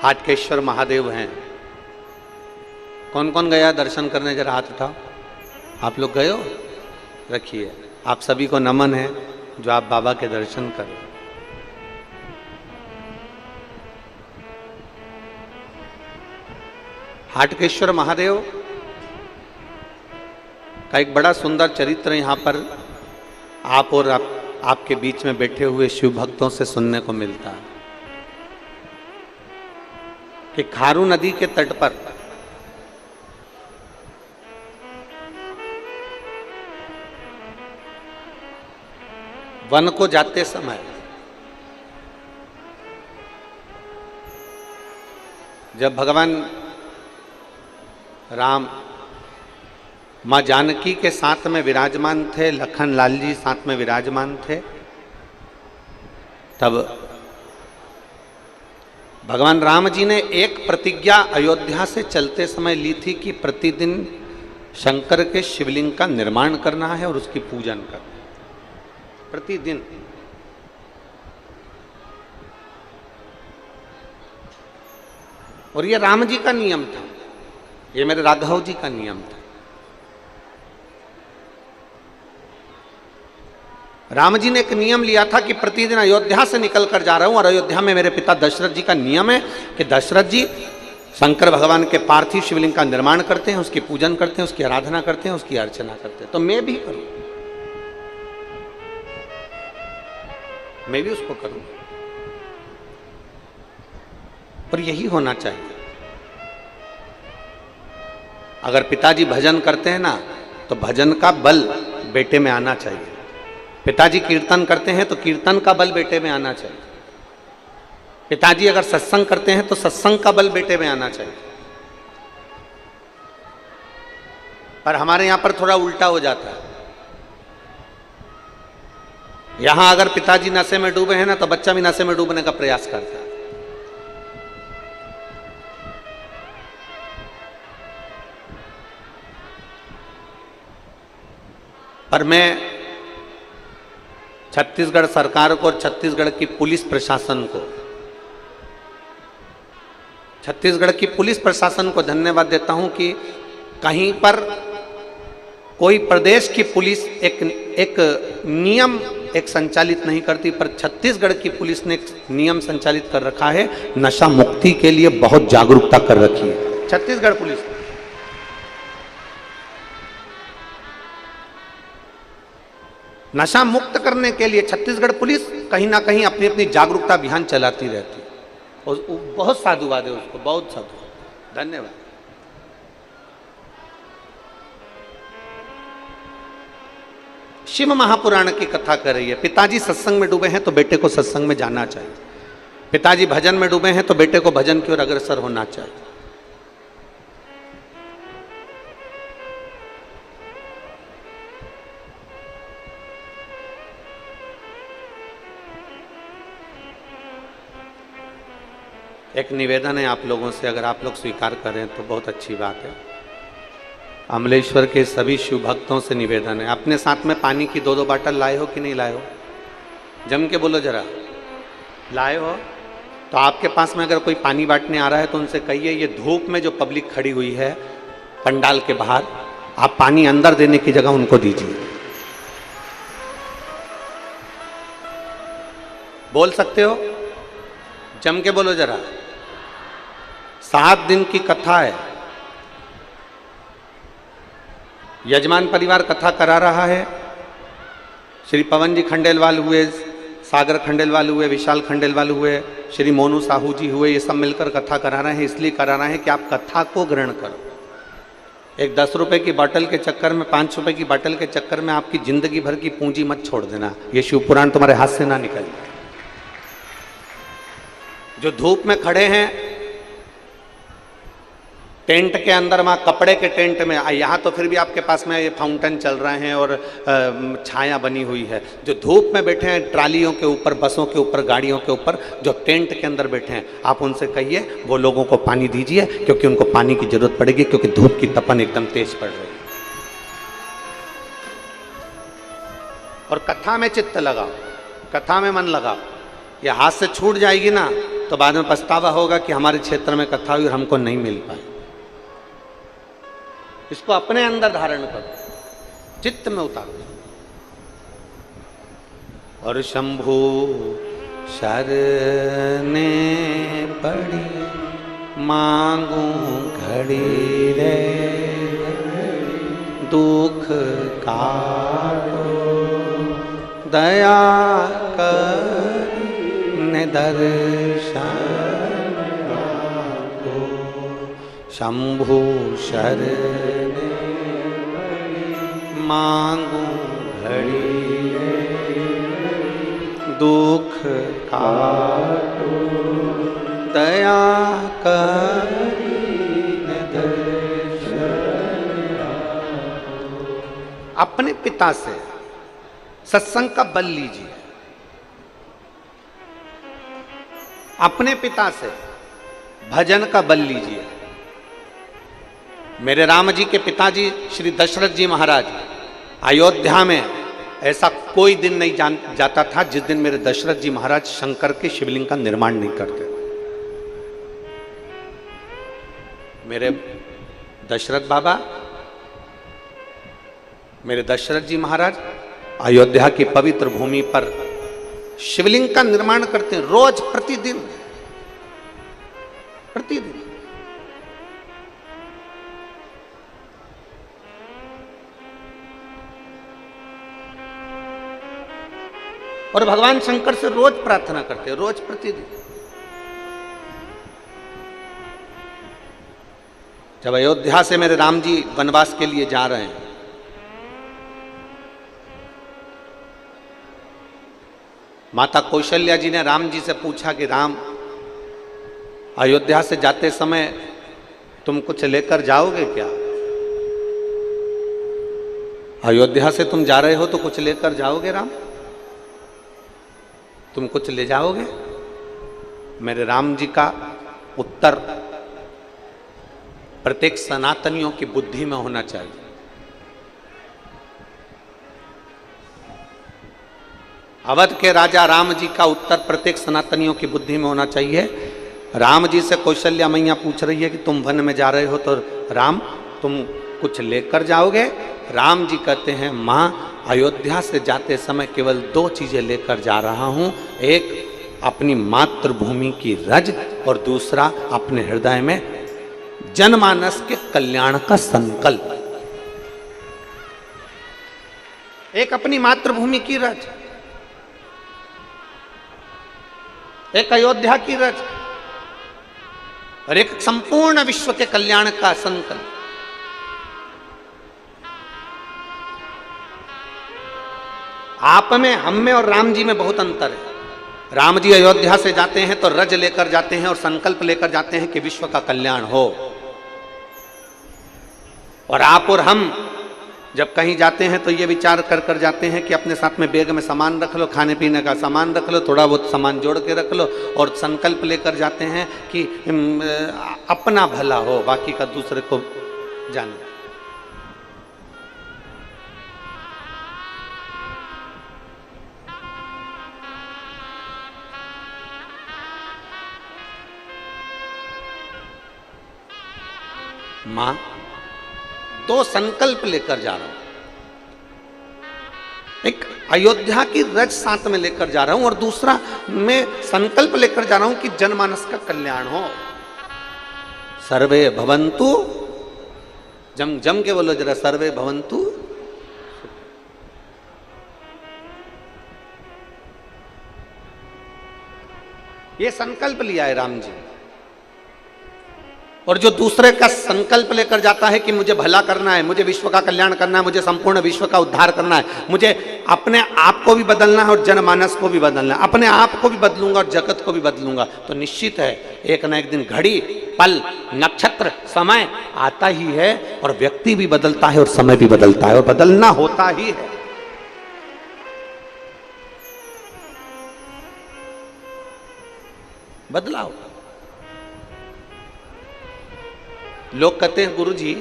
हाटकेश्वर महादेव हैं। कौन कौन गया दर्शन करने? जरा हाथ उठाओ। आप लोग गए हो? रखिए। आप सभी को नमन है जो आप बाबा के दर्शन करें। हाटकेश्वर महादेव का एक बड़ा सुंदर चरित्र यहां पर आप और आपके बीच में बैठे हुए शिव भक्तों से सुनने को मिलता है कि खारू नदी के तट पर वन को जाते समय जब भगवान राम मां जानकी के साथ में विराजमान थे, लखन लाल जी साथ में विराजमान थे, तब भगवान राम जी ने एक प्रतिज्ञा अयोध्या से चलते समय ली थी कि प्रतिदिन शंकर के शिवलिंग का निर्माण करना है और उसकी पूजन करना है प्रतिदिन। और ये राम जी का नियम था, ये मेरे राघव जी का नियम था। राम जी ने एक नियम लिया था कि प्रतिदिन अयोध्या से निकल कर जा रहा हूं और अयोध्या में मेरे पिता दशरथ जी का नियम है कि दशरथ जी शंकर भगवान के पार्थिव शिवलिंग का निर्माण करते हैं, उसकी पूजन करते हैं, उसकी आराधना करते हैं, उसकी अर्चना करते हैं। तो मैं भी करूं, मैं भी उसको करूं। और यही होना चाहिए। अगर पिताजी भजन करते हैं ना तो भजन का बल बेटे में आना चाहिए। पिताजी कीर्तन करते हैं तो कीर्तन का बल बेटे में आना चाहिए। पिताजी अगर सत्संग करते हैं तो सत्संग का बल बेटे में आना चाहिए। पर हमारे यहां पर थोड़ा उल्टा हो जाता है। यहां अगर पिताजी नशे में डूबे हैं ना तो बच्चा भी नशे में डूबने का प्रयास करता है। पर मैं छत्तीसगढ़ सरकार को और छत्तीसगढ़ की पुलिस प्रशासन को, छत्तीसगढ़ की पुलिस प्रशासन को धन्यवाद देता हूं कि कहीं पर कोई प्रदेश की पुलिस एक नियम संचालित नहीं करती, पर छत्तीसगढ़ की पुलिस ने एक नियम संचालित कर रखा है, नशा मुक्ति के लिए बहुत जागरूकता कर रखी है छत्तीसगढ़ पुलिस। नशा मुक्त करने के लिए छत्तीसगढ़ पुलिस कहीं ना कहीं अपनी अपनी जागरूकता अभियान चलाती रहती है और बहुत साधुवाद है उसको, बहुत साधुवाद, धन्यवाद। शिव महापुराण की कथा कर रही है। पिताजी सत्संग में डूबे हैं तो बेटे को सत्संग में जाना चाहिए, पिताजी भजन में डूबे हैं तो बेटे को भजन की ओर अग्रसर होना चाहिए। एक निवेदन है आप लोगों से, अगर आप लोग स्वीकार करें तो बहुत अच्छी बात है। अमलेश्वर के सभी शिव भक्तों से निवेदन है, अपने साथ में पानी की 2-2 बाटल लाए हो कि नहीं लाए हो? जम के बोलो जरा, लाए हो? तो आपके पास में अगर कोई पानी बांटने आ रहा है तो उनसे कहिए ये धूप में जो पब्लिक खड़ी हुई है पंडाल के बाहर, आप पानी अंदर देने की जगह उनको दीजिए। बोल सकते हो? जम के बोलो जरा। 7 दिन की कथा है, यजमान परिवार कथा करा रहा है। श्री पवन जी खंडेलवाल हुए, सागर खंडेलवाल हुए, विशाल खंडेलवाल हुए, श्री मोनू साहू जी हुए, ये सब मिलकर कथा करा रहे हैं। इसलिए करा रहे हैं कि आप कथा को ग्रहण करो। एक 10 रुपए की बोतल के चक्कर में, 5 रुपए की बोतल के चक्कर में आपकी जिंदगी भर की पूंजी मत छोड़ देना। ये शिव पुराण तुम्हारे हाथ से ना निकले। जो धूप में खड़े हैं टेंट के अंदर, वहाँ कपड़े के टेंट में, यहाँ तो फिर भी आपके पास में ये फाउंटेन चल रहे हैं और छाया बनी हुई है। जो धूप में बैठे हैं ट्रालियों के ऊपर, बसों के ऊपर, गाड़ियों के ऊपर, जो टेंट के अंदर बैठे हैं, आप उनसे कहिए वो लोगों को पानी दीजिए, क्योंकि उनको पानी की जरूरत पड़ेगी, क्योंकि धूप की तपन एकदम तेज पड़ रही है। और कथा में चित्त लगाओ, कथा में मन लगाओ। ये हाथ से छूट जाएगी ना तो बाद में पछतावा होगा कि हमारे क्षेत्र में कथा हुई और हमको नहीं मिल पाई। इसको अपने अंदर धारण करो, चित्त में उतारो। और शंभु शरने पड़ी मांगू घड़ी रे, दुख काटो दया कर दर्शन को। शंभु शरणे मांगू घड़ी, दुख काटो दया करी दर्शन। अपने पिता से सत्संग का बल लीजिए, अपने पिता से भजन का बल लीजिए। मेरे राम जी के पिताजी श्री दशरथ जी महाराज, अयोध्या में ऐसा कोई दिन नहीं जाता था जिस दिन मेरे दशरथ जी महाराज शंकर के शिवलिंग का निर्माण नहीं करते। मेरे दशरथ बाबा, मेरे दशरथ जी महाराज अयोध्या की पवित्र भूमि पर शिवलिंग का निर्माण करते हैं, रोज, प्रतिदिन, प्रतिदिन। और भगवान शंकर से रोज प्रार्थना करते हैं, रोज, प्रतिदिन। जब अयोध्या से मेरे राम जी वनवास के लिए जा रहे हैं, माता कौशल्या जी ने राम जी से पूछा कि राम, अयोध्या से जाते समय तुम कुछ लेकर जाओगे क्या? अयोध्या से तुम जा रहे हो तो कुछ लेकर जाओगे राम? तुम कुछ ले जाओगे? मेरे राम जी का उत्तर प्रत्येक सनातनियों की बुद्धि में होना चाहिए। अवध के राजा राम जी का उत्तर प्रत्येक सनातनियों की बुद्धि में होना चाहिए। राम जी से कौशल्या मैया पूछ रही है कि तुम वन में जा रहे हो तो राम तुम कुछ लेकर जाओगे? राम जी कहते हैं माँ अयोध्या से जाते समय केवल 2 चीजें लेकर जा रहा हूं, एक अपनी मातृभूमि की रज और दूसरा अपने हृदय में जनमानस के कल्याण का संकल्प। एक अपनी मातृभूमि की रज, एक अयोध्या की रज और एक संपूर्ण विश्व के कल्याण का संकल्प। आप में, हम में और राम जी में बहुत अंतर है। राम जी अयोध्या से जाते हैं तो रज लेकर जाते हैं और संकल्प लेकर जाते हैं कि विश्व का कल्याण हो। और आप और हम जब कहीं जाते हैं तो ये विचार कर कर जाते हैं कि अपने साथ में बैग में सामान रख लो, खाने पीने का सामान रख लो, थोड़ा बहुत सामान जोड़ के रख लो और संकल्प लेकर जाते हैं कि अपना भला हो, बाकी का दूसरे को जाने। मां 2 संकल्प लेकर जा रहा हूं, एक अयोध्या की रज साथ में लेकर जा रहा हूं और दूसरा मैं संकल्प लेकर जा रहा हूं कि जनमानस का कल्याण हो। सर्वे भवन्तु, जम के बोलो जरा, सर्वे भवन्तु। ये संकल्प लिया है राम जी। और जो दूसरे का संकल्प लेकर जाता है कि मुझे भला करना है, मुझे विश्व का कल्याण करना है, मुझे संपूर्ण विश्व का उद्धार करना है, मुझे अपने आप को भी बदलना है और जनमानस को भी बदलना है, अपने आप को भी बदलूंगा और जगत को भी बदलूंगा, तो निश्चित है एक न एक दिन घड़ी, पल, नक्षत्र, समय आता ही है और व्यक्ति भी बदलता है और समय भी बदलता है और बदलना होता ही है। बदलाव। लोग कहते हैं गुरुजी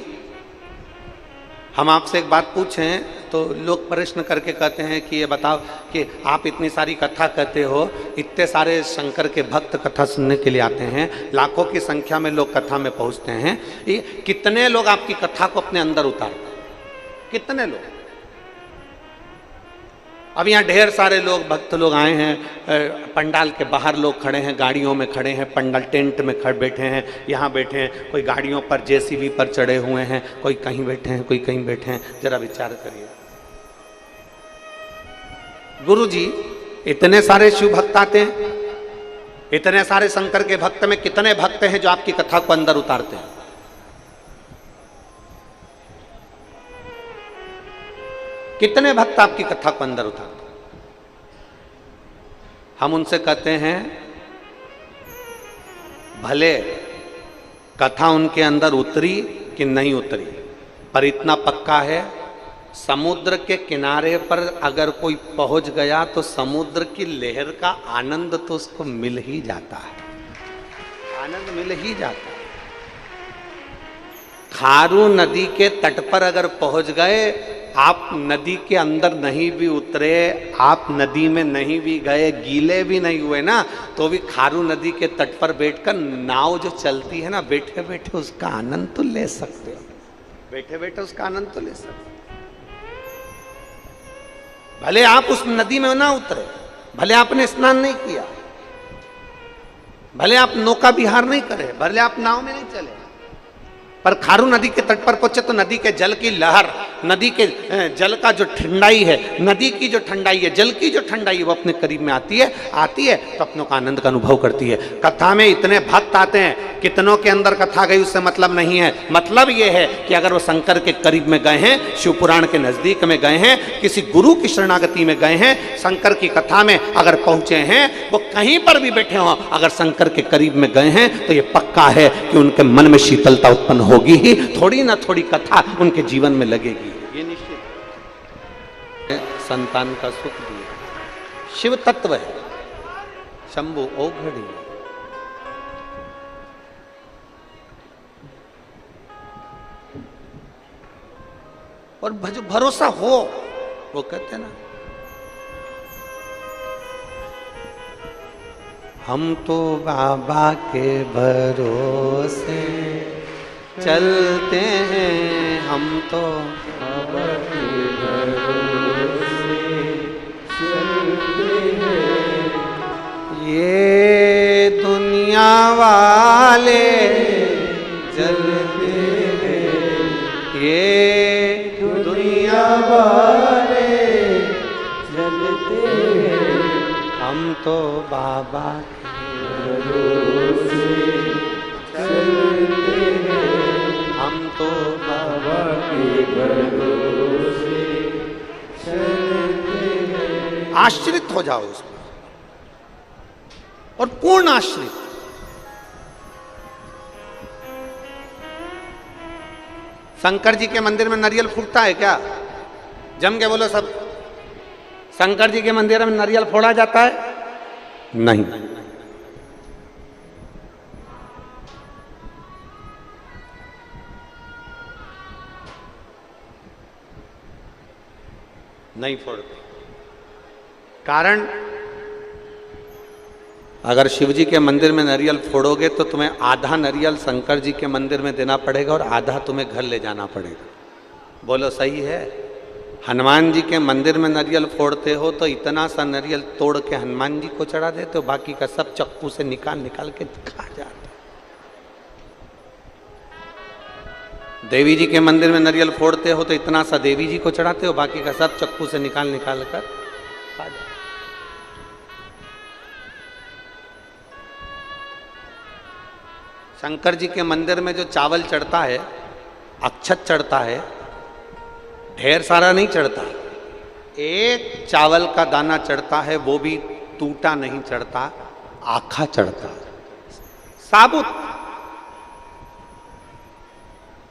हम आपसे एक बात पूछें, तो लोग प्रश्न करके कहते हैं कि ये बताओ कि आप इतनी सारी कथा कहते हो, इतने सारे शंकर के भक्त कथा सुनने के लिए आते हैं, लाखों की संख्या में लोग कथा में पहुंचते हैं, ये कितने लोग आपकी कथा को अपने अंदर उतारते हैं? कितने लोग? अब यहाँ ढेर सारे लोग, भक्त लोग आए हैं, पंडाल के बाहर लोग खड़े हैं, गाड़ियों में खड़े हैं, पंडाल टेंट में खड़े बैठे हैं, यहाँ बैठे हैं, कोई गाड़ियों पर जेसीबी पर चढ़े हुए हैं, कोई कहीं बैठे हैं, कोई कहीं बैठे हैं। जरा विचार करिए गुरुजी, इतने सारे शिव भक्त आते हैं, इतने सारे शंकर के भक्त में कितने भक्त हैं जो आपकी कथा को अंदर उतारते हैं? कितने भक्त आपकी कथा को अंदर उतारते? हम उनसे कहते हैं भले कथा उनके अंदर उतरी कि नहीं उतरी, पर इतना पक्का है समुद्र के किनारे पर अगर कोई पहुंच गया तो समुद्र की लहर का आनंद तो उसको मिल ही जाता है, आनंद मिल ही जाता है। खारू नदी के तट पर अगर पहुंच गए, आप नदी के अंदर नहीं भी उतरे, आप नदी में नहीं भी गए, गीले भी नहीं हुए ना, तो भी खारू नदी के तट पर बैठकर नाव जो चलती है ना, बैठे बैठे उसका आनंद तो ले सकते हो, बैठे बैठे उसका आनंद तो ले सकते हो। भले आप उस नदी में ना उतरे, भले आपने स्नान नहीं किया, भले आप नौका विहार नहीं करे, भले आप नाव में नहीं चले, पर खारू नदी के तट पर पहुंचे तो नदी के जल की लहर, नदी के जल का जो ठंडाई है, नदी की जो ठंडाई है, जल की जो ठंडाई है, वो अपने करीब में आती है तो अपनों का आनंद का अनुभव करती है। कथा में इतने भक्त आते हैं, कितनों के अंदर कथा गई उससे मतलब नहीं है। मतलब ये है कि अगर वो शंकर के करीब में गए हैं, शिव पुराण के नजदीक में गए हैं, किसी गुरु की शरणागति में गए हैं, शंकर की कथा में अगर पहुंचे हैं, वो कहीं पर भी बैठे हों, अगर शंकर के करीब में गए हैं तो ये पक्का है कि उनके मन में शीतलता उत्पन्न होगी ही, थोड़ी ना थोड़ी कथा उनके जीवन में लगेगी, ये निश्चित है। संतान का सुख दिया शिव तत्व है, शंभु ओघड़ी, और भरोसा हो, वो कहते हैं ना हम तो बाबा के भरोसे चलते हैं, हम तो बाबा के भरोसे चलते हैं। ये दुनिया वाले चलते हैं, ये दुनिया वाले चलते हैं, हम तो बाबा के भरोसे चलते हैं, हम तो बाबा के भरोसे चलते हैं। आश्रित हो जाओ उसमें और पूर्ण आश्रित। शंकर जी के मंदिर में नारियल फूटता है क्या? जम के बोलो सब। शंकर जी के मंदिर में नारियल फोड़ा जाता है? नहीं। नहीं फोड़ते। कारण, अगर शिव जी के मंदिर में नारियल फोड़ोगे तो तुम्हें आधा नारियल शंकर जी के मंदिर में देना पड़ेगा और आधा तुम्हें घर ले जाना पड़ेगा। बोलो सही है? हनुमान जी के मंदिर में नारियल फोड़ते हो तो इतना सा नारियल तोड़ के हनुमान जी को चढ़ा देते हो, बाकी का सब चक्कू से निकाल निकाल के खा जाते। देवी जी के मंदिर में नारियल फोड़ते हो तो इतना सा देवी जी को चढ़ाते हो, बाकी का सब चक्कू से निकाल निकाल कर खा जाते। शंकर जी के मंदिर में जो चावल चढ़ता है, अक्षत चढ़ता है, ढेर सारा नहीं चढ़ता, एक चावल का दाना चढ़ता है, वो भी टूटा नहीं चढ़ता, आखा चढ़ता है, साबुत।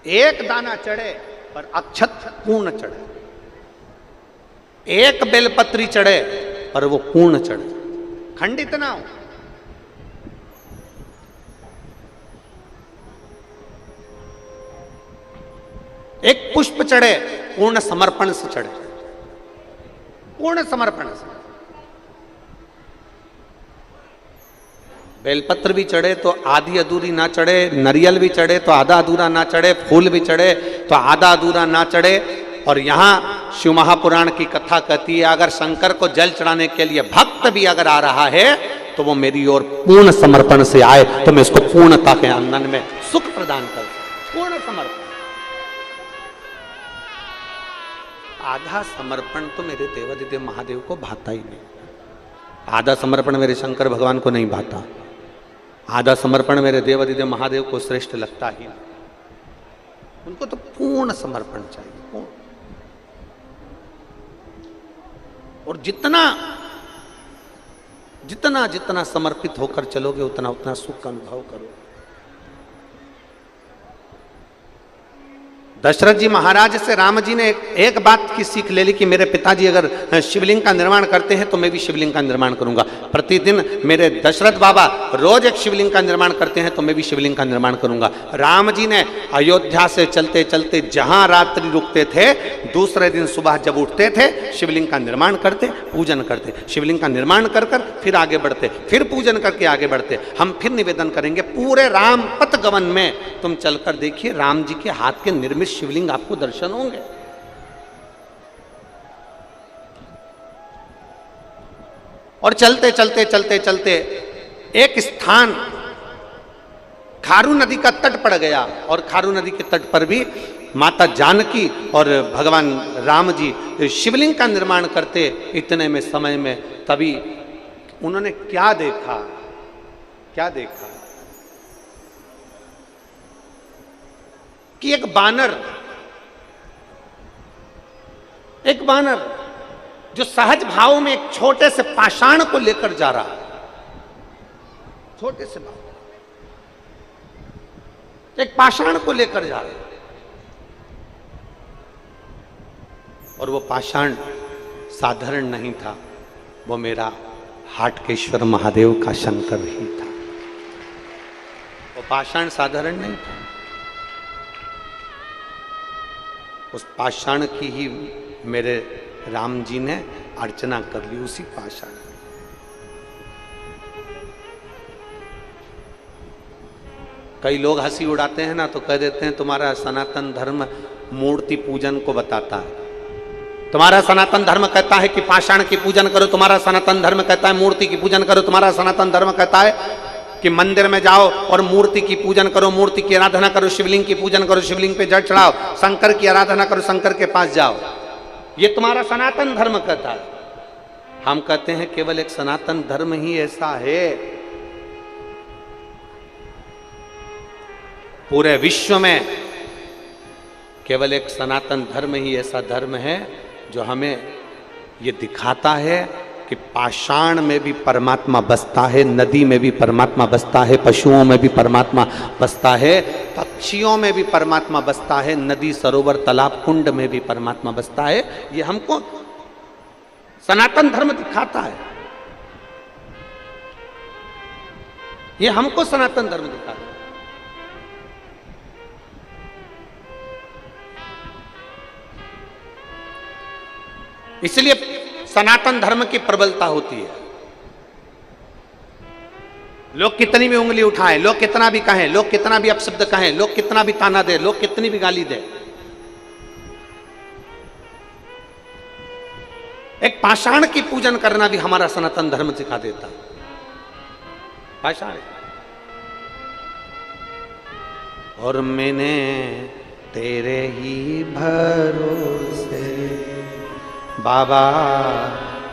एक दाना चढ़े पर अक्षत पूर्ण चढ़े, एक बेलपत्री चढ़े पर वो पूर्ण चढ़े, खंडित ना हो। एक पुष्प चढ़े पूर्ण समर्पण से चढ़े, पूर्ण समर्पण से। बेलपत्र भी चढ़े तो आधी अधूरी ना चढ़े, नारियल भी चढ़े तो आधा अधूरा ना चढ़े, फूल भी चढ़े तो आधा अधूरा ना चढ़े। और यहां शिव महापुराण की कथा कहती है, अगर शंकर को जल चढ़ाने के लिए भक्त भी अगर आ रहा है तो वो मेरी ओर पूर्ण समर्पण से आए तो मैं उसको पूर्णता के आंगन में सुख प्रदान कर सकूं। पूर्ण समर्पण। आधा समर्पण तो मेरे देवादिदेव महादेव को भाता ही नहीं। आधा समर्पण मेरे शंकर भगवान को नहीं भाता। आधा समर्पण मेरे देवादिदेव महादेव को श्रेष्ठ लगता ही नहीं। उनको तो पूर्ण समर्पण चाहिए, पूर्ण। और जितना जितना जितना समर्पित होकर चलोगे उतना उतना सुख का अनुभव करोगे। दशरथ जी महाराज से राम जी ने एक बात की सीख ले ली कि मेरे पिताजी अगर शिवलिंग का निर्माण करते हैं तो मैं भी शिवलिंग का निर्माण करूंगा। प्रतिदिन मेरे दशरथ बाबा रोज एक शिवलिंग का निर्माण करते हैं तो मैं भी शिवलिंग का निर्माण करूंगा। राम जी ने अयोध्या से चलते चलते जहां रात्रि रुकते थे, दूसरे दिन सुबह जब उठते थे शिवलिंग का निर्माण करते, पूजन करते, शिवलिंग का निर्माण कर कर फिर आगे बढ़ते, फिर पूजन करके आगे बढ़ते। हम फिर निवेदन करेंगे, पूरे राम पथ गवन में तुम चलकर देखिए, राम जी के हाथ के निर्मित शिवलिंग आपको दर्शन होंगे। और चलते चलते चलते चलते एक स्थान खारू नदी का तट पड़ गया और खारू नदी के तट पर भी माता जानकी और भगवान राम जी शिवलिंग का निर्माण करते। इतने में समय में तभी उन्होंने क्या देखा, क्या देखा कि एक बानर जो सहज भाव में एक छोटे से पाषाण को लेकर जा रहा है, छोटे से भाव एक पाषाण को लेकर जा रहा है। और वो पाषाण साधारण नहीं था, वो मेरा हाटकेश्वर महादेव का शंकर ही था। वो पाषाण साधारण नहीं था, उस पाषाण की ही मेरे राम जी ने अर्चना कर ली, उसी पाषाण। कई लोग हंसी उड़ाते हैं ना, तो कह देते हैं तुम्हारा सनातन धर्म मूर्ति पूजन को बताता है, तुम्हारा सनातन धर्म कहता है कि पाषाण की पूजन करो, तुम्हारा सनातन धर्म कहता है मूर्ति की पूजन करो, तुम्हारा सनातन धर्म कहता है कि मंदिर में जाओ और मूर्ति की पूजन करो, मूर्ति की आराधना करो, शिवलिंग की पूजन करो, शिवलिंग पे जल चढ़ाओ, शंकर की आराधना करो, शंकर के पास जाओ। ये तुम्हारा सनातन धर्म कहता है। हम कहते हैं केवल एक सनातन धर्म ही ऐसा है, पूरे विश्व में केवल एक सनातन धर्म ही ऐसा धर्म है जो हमें ये दिखाता है कि पाषाण में भी परमात्मा बसता है, नदी में भी परमात्मा बसता है, पशुओं में भी परमात्मा बसता है, पक्षियों में भी परमात्मा बसता है, नदी सरोवर तालाब कुंड में भी परमात्मा बसता है। ये हमको सनातन धर्म दिखाता है, ये हमको सनातन धर्म दिखाता है। इसलिए सनातन धर्म की प्रबलता होती है। लोग कितनी भी उंगली उठाएं, लोग कितना भी कहें, लोग कितना भी अपशब्द कहें, लोग कितना भी ताना दे, लोग कितनी भी गाली दे, एक पाषाण की पूजन करना भी हमारा सनातन धर्म सिखा देता है। पाषाण और मैंने तेरे ही भरोसे बाबा,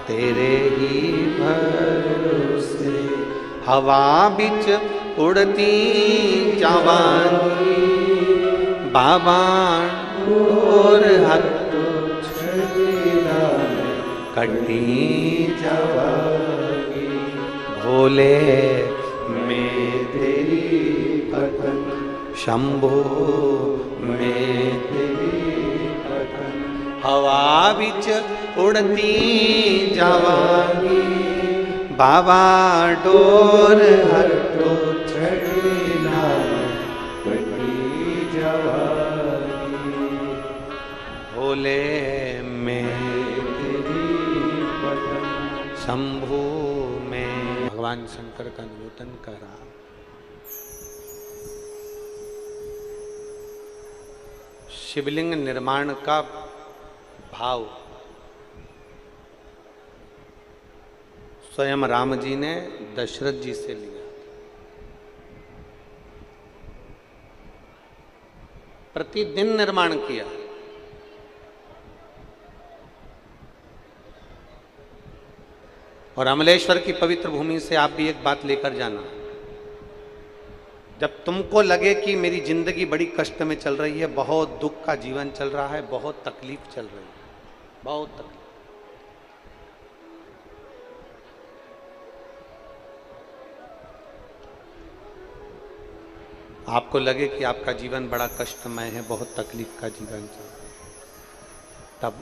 तेरे ही भरोसे हवा बिच उड़ती जवानी बाबा, और हर कटी जवानी भोले मैं तेरी पतन, शंभो मैं तेरी पतन, हवा बिच उड़ती जवानी बाबा, डोर हटो छड़ीला कटी जवानी भोले मैं तेरी पतन, शंभो में। भगवान शंकर का नूतन करा। शिवलिंग निर्माण का भाव स्वयं राम जी ने दशरथ जी से लिया। प्रतिदिन निर्माण किया। और अमलेश्वर की पवित्र भूमि से आप भी एक बात लेकर जाना, जब तुमको लगे कि मेरी जिंदगी बड़ी कष्ट में चल रही है, बहुत दुख का जीवन चल रहा है, बहुत तकलीफ चल रही है, बहुत तकलीफ, आपको लगे कि आपका जीवन बड़ा कष्टमय है, बहुत तकलीफ का जीवन चल रहा है, तब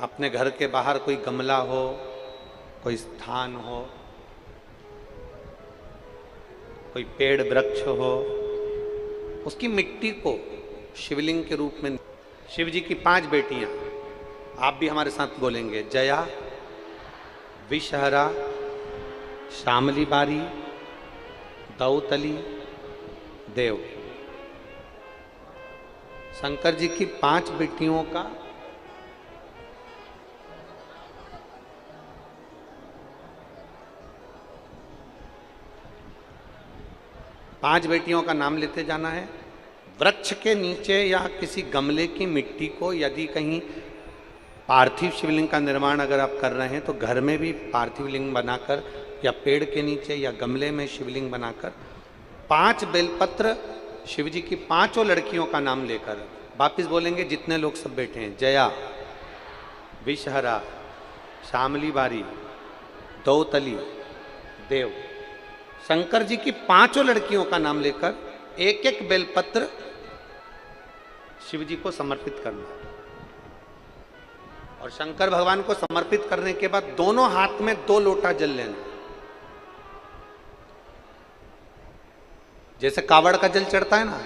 अपने घर के बाहर कोई गमला हो, कोई स्थान हो, कोई पेड़ वृक्ष हो, उसकी मिट्टी को शिवलिंग के रूप में, शिव जी की 5 बेटियां, आप भी हमारे साथ बोलेंगे, जया, विषहरा, श्यामली बारी, दौतली, देव। शंकर जी की 5 बेटियों का पांच बेटियों का नाम लेते जाना है। वृक्ष के नीचे या किसी गमले की मिट्टी को, यदि कहीं पार्थिव शिवलिंग का निर्माण अगर आप कर रहे हैं तो घर में भी पार्थिव लिंग बनाकर, या पेड़ के नीचे या गमले में शिवलिंग बनाकर 5 बेलपत्र शिव जी की 5 लड़कियों का नाम लेकर वापिस बोलेंगे, जितने लोग सब बैठे हैं, जया, विषहरा, श्यामली बारी, दौतली, देव, शंकर जी की 5 लड़कियों का नाम लेकर एक एक बेलपत्र शिव जी को समर्पित करना। और शंकर भगवान को समर्पित करने के बाद दोनों हाथ में 2 लोटा जल लेना। जैसे कावड़ का जल चढ़ता है ना,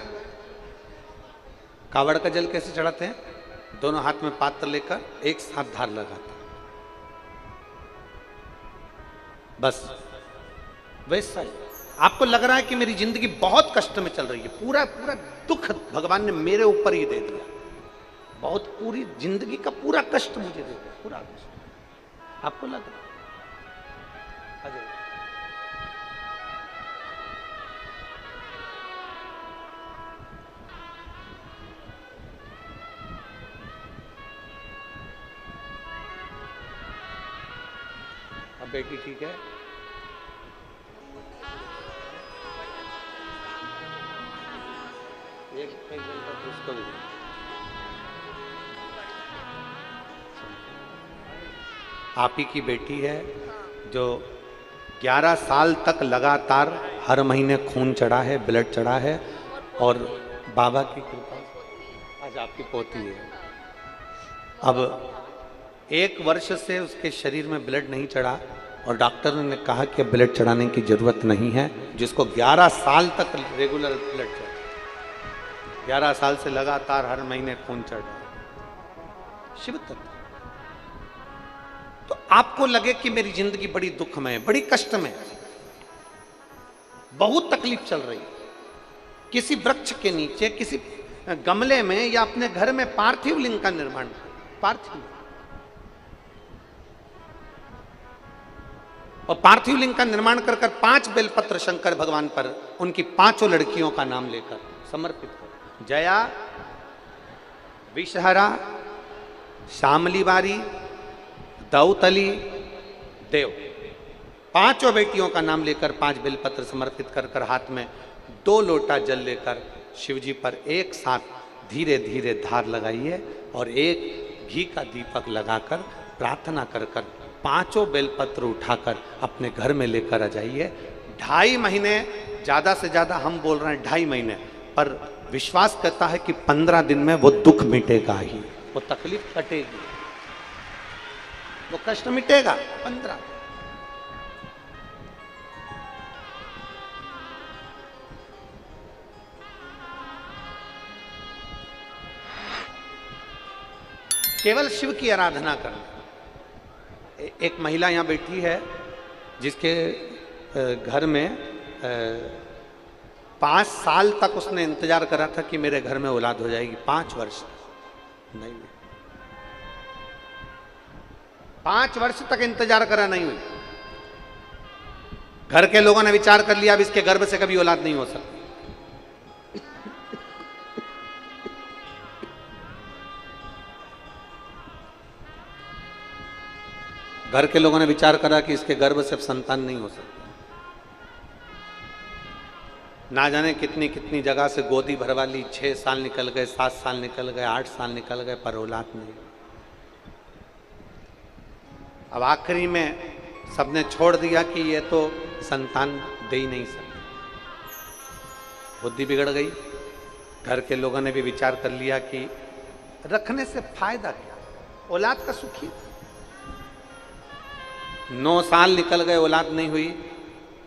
कावड़ का जल कैसे चढ़ाते हैं, दोनों हाथ में पात्र लेकर एक साथ धार लगाते हैं। बस वैसा ही आपको लग रहा है कि मेरी जिंदगी बहुत कष्ट में चल रही है, पूरा पूरा दुख भगवान ने मेरे ऊपर ही दे दिया, बहुत पूरी जिंदगी का पूरा कष्ट मुझे दे दिया, पूरा कष्ट आपको लग रहा है। अजय अब बेटी ठीक है? उसको भी आप ही की बेटी है जो 11 साल तक लगातार हर महीने खून चढ़ा है, ब्लड चढ़ा है, और बाबा की कृपा आज आपकी पोती है। अब 1 वर्ष से उसके शरीर में ब्लड नहीं चढ़ा और डॉक्टर ने कहा कि ब्लड चढ़ाने की जरूरत नहीं है, जिसको 11 साल तक रेगुलर ब्लड चढ़ा, 11 साल से लगातार हर महीने खून चढ़ रहा है, शिव तत्व। तो आपको लगे कि मेरी जिंदगी बड़ी दुखमय, बड़ी कष्ट में, बहुत तकलीफ चल रही है, किसी वृक्ष के नीचे, किसी गमले में या अपने घर में पार्थिव लिंग का निर्माण, पार्थिव, और पार्थिव लिंग का निर्माण कर 5 बेलपत्र शंकर भगवान पर उनकी 5 लड़कियों का नाम लेकर समर्पित कर, जया, विषहरा, श्यामलीबारी, दौतली, देव, 5 बेटियों का नाम लेकर 5 बेलपत्र समर्पित कर हाथ में 2 लोटा जल लेकर शिवजी पर एक साथ धीरे धीरे धार लगाइए और एक घी का दीपक लगाकर प्रार्थना कर 5 बेलपत्र उठाकर अपने घर में लेकर आ जाइए। 2.5 महीने, ज्यादा से ज्यादा हम बोल रहे हैं 2.5 महीने, पर विश्वास करता है कि 15 दिन में वो दुख मिटेगा ही, वो तकलीफ कटेगी, वो कष्ट मिटेगा 15। केवल शिव की आराधना करना। एक महिला यहां बैठी है जिसके घर में 5 साल तक उसने इंतजार करा था कि मेरे घर में औलाद हो जाएगी, 5 वर्ष नहीं हुई, 5 वर्ष तक इंतजार करा, नहीं हुई। घर के लोगों ने विचार कर लिया अब इसके गर्भ से कभी औलाद नहीं हो सकती। घर के लोगों ने विचार करा कि इसके गर्भ से संतान नहीं हो सकती। ना जाने कितनी कितनी जगह से गोदी भरवा ली, 6 साल निकल गए, 7 साल निकल गए, 8 साल निकल गए, पर औलाद नहीं। अब आखिरी में सबने छोड़ दिया कि ये तो संतान दे ही नहीं सकते, बुद्धि बिगड़ गई। घर के लोगों ने भी विचार कर लिया कि रखने से फायदा क्या, औलाद का सुखी। 9 साल निकल गए, औलाद नहीं हुई,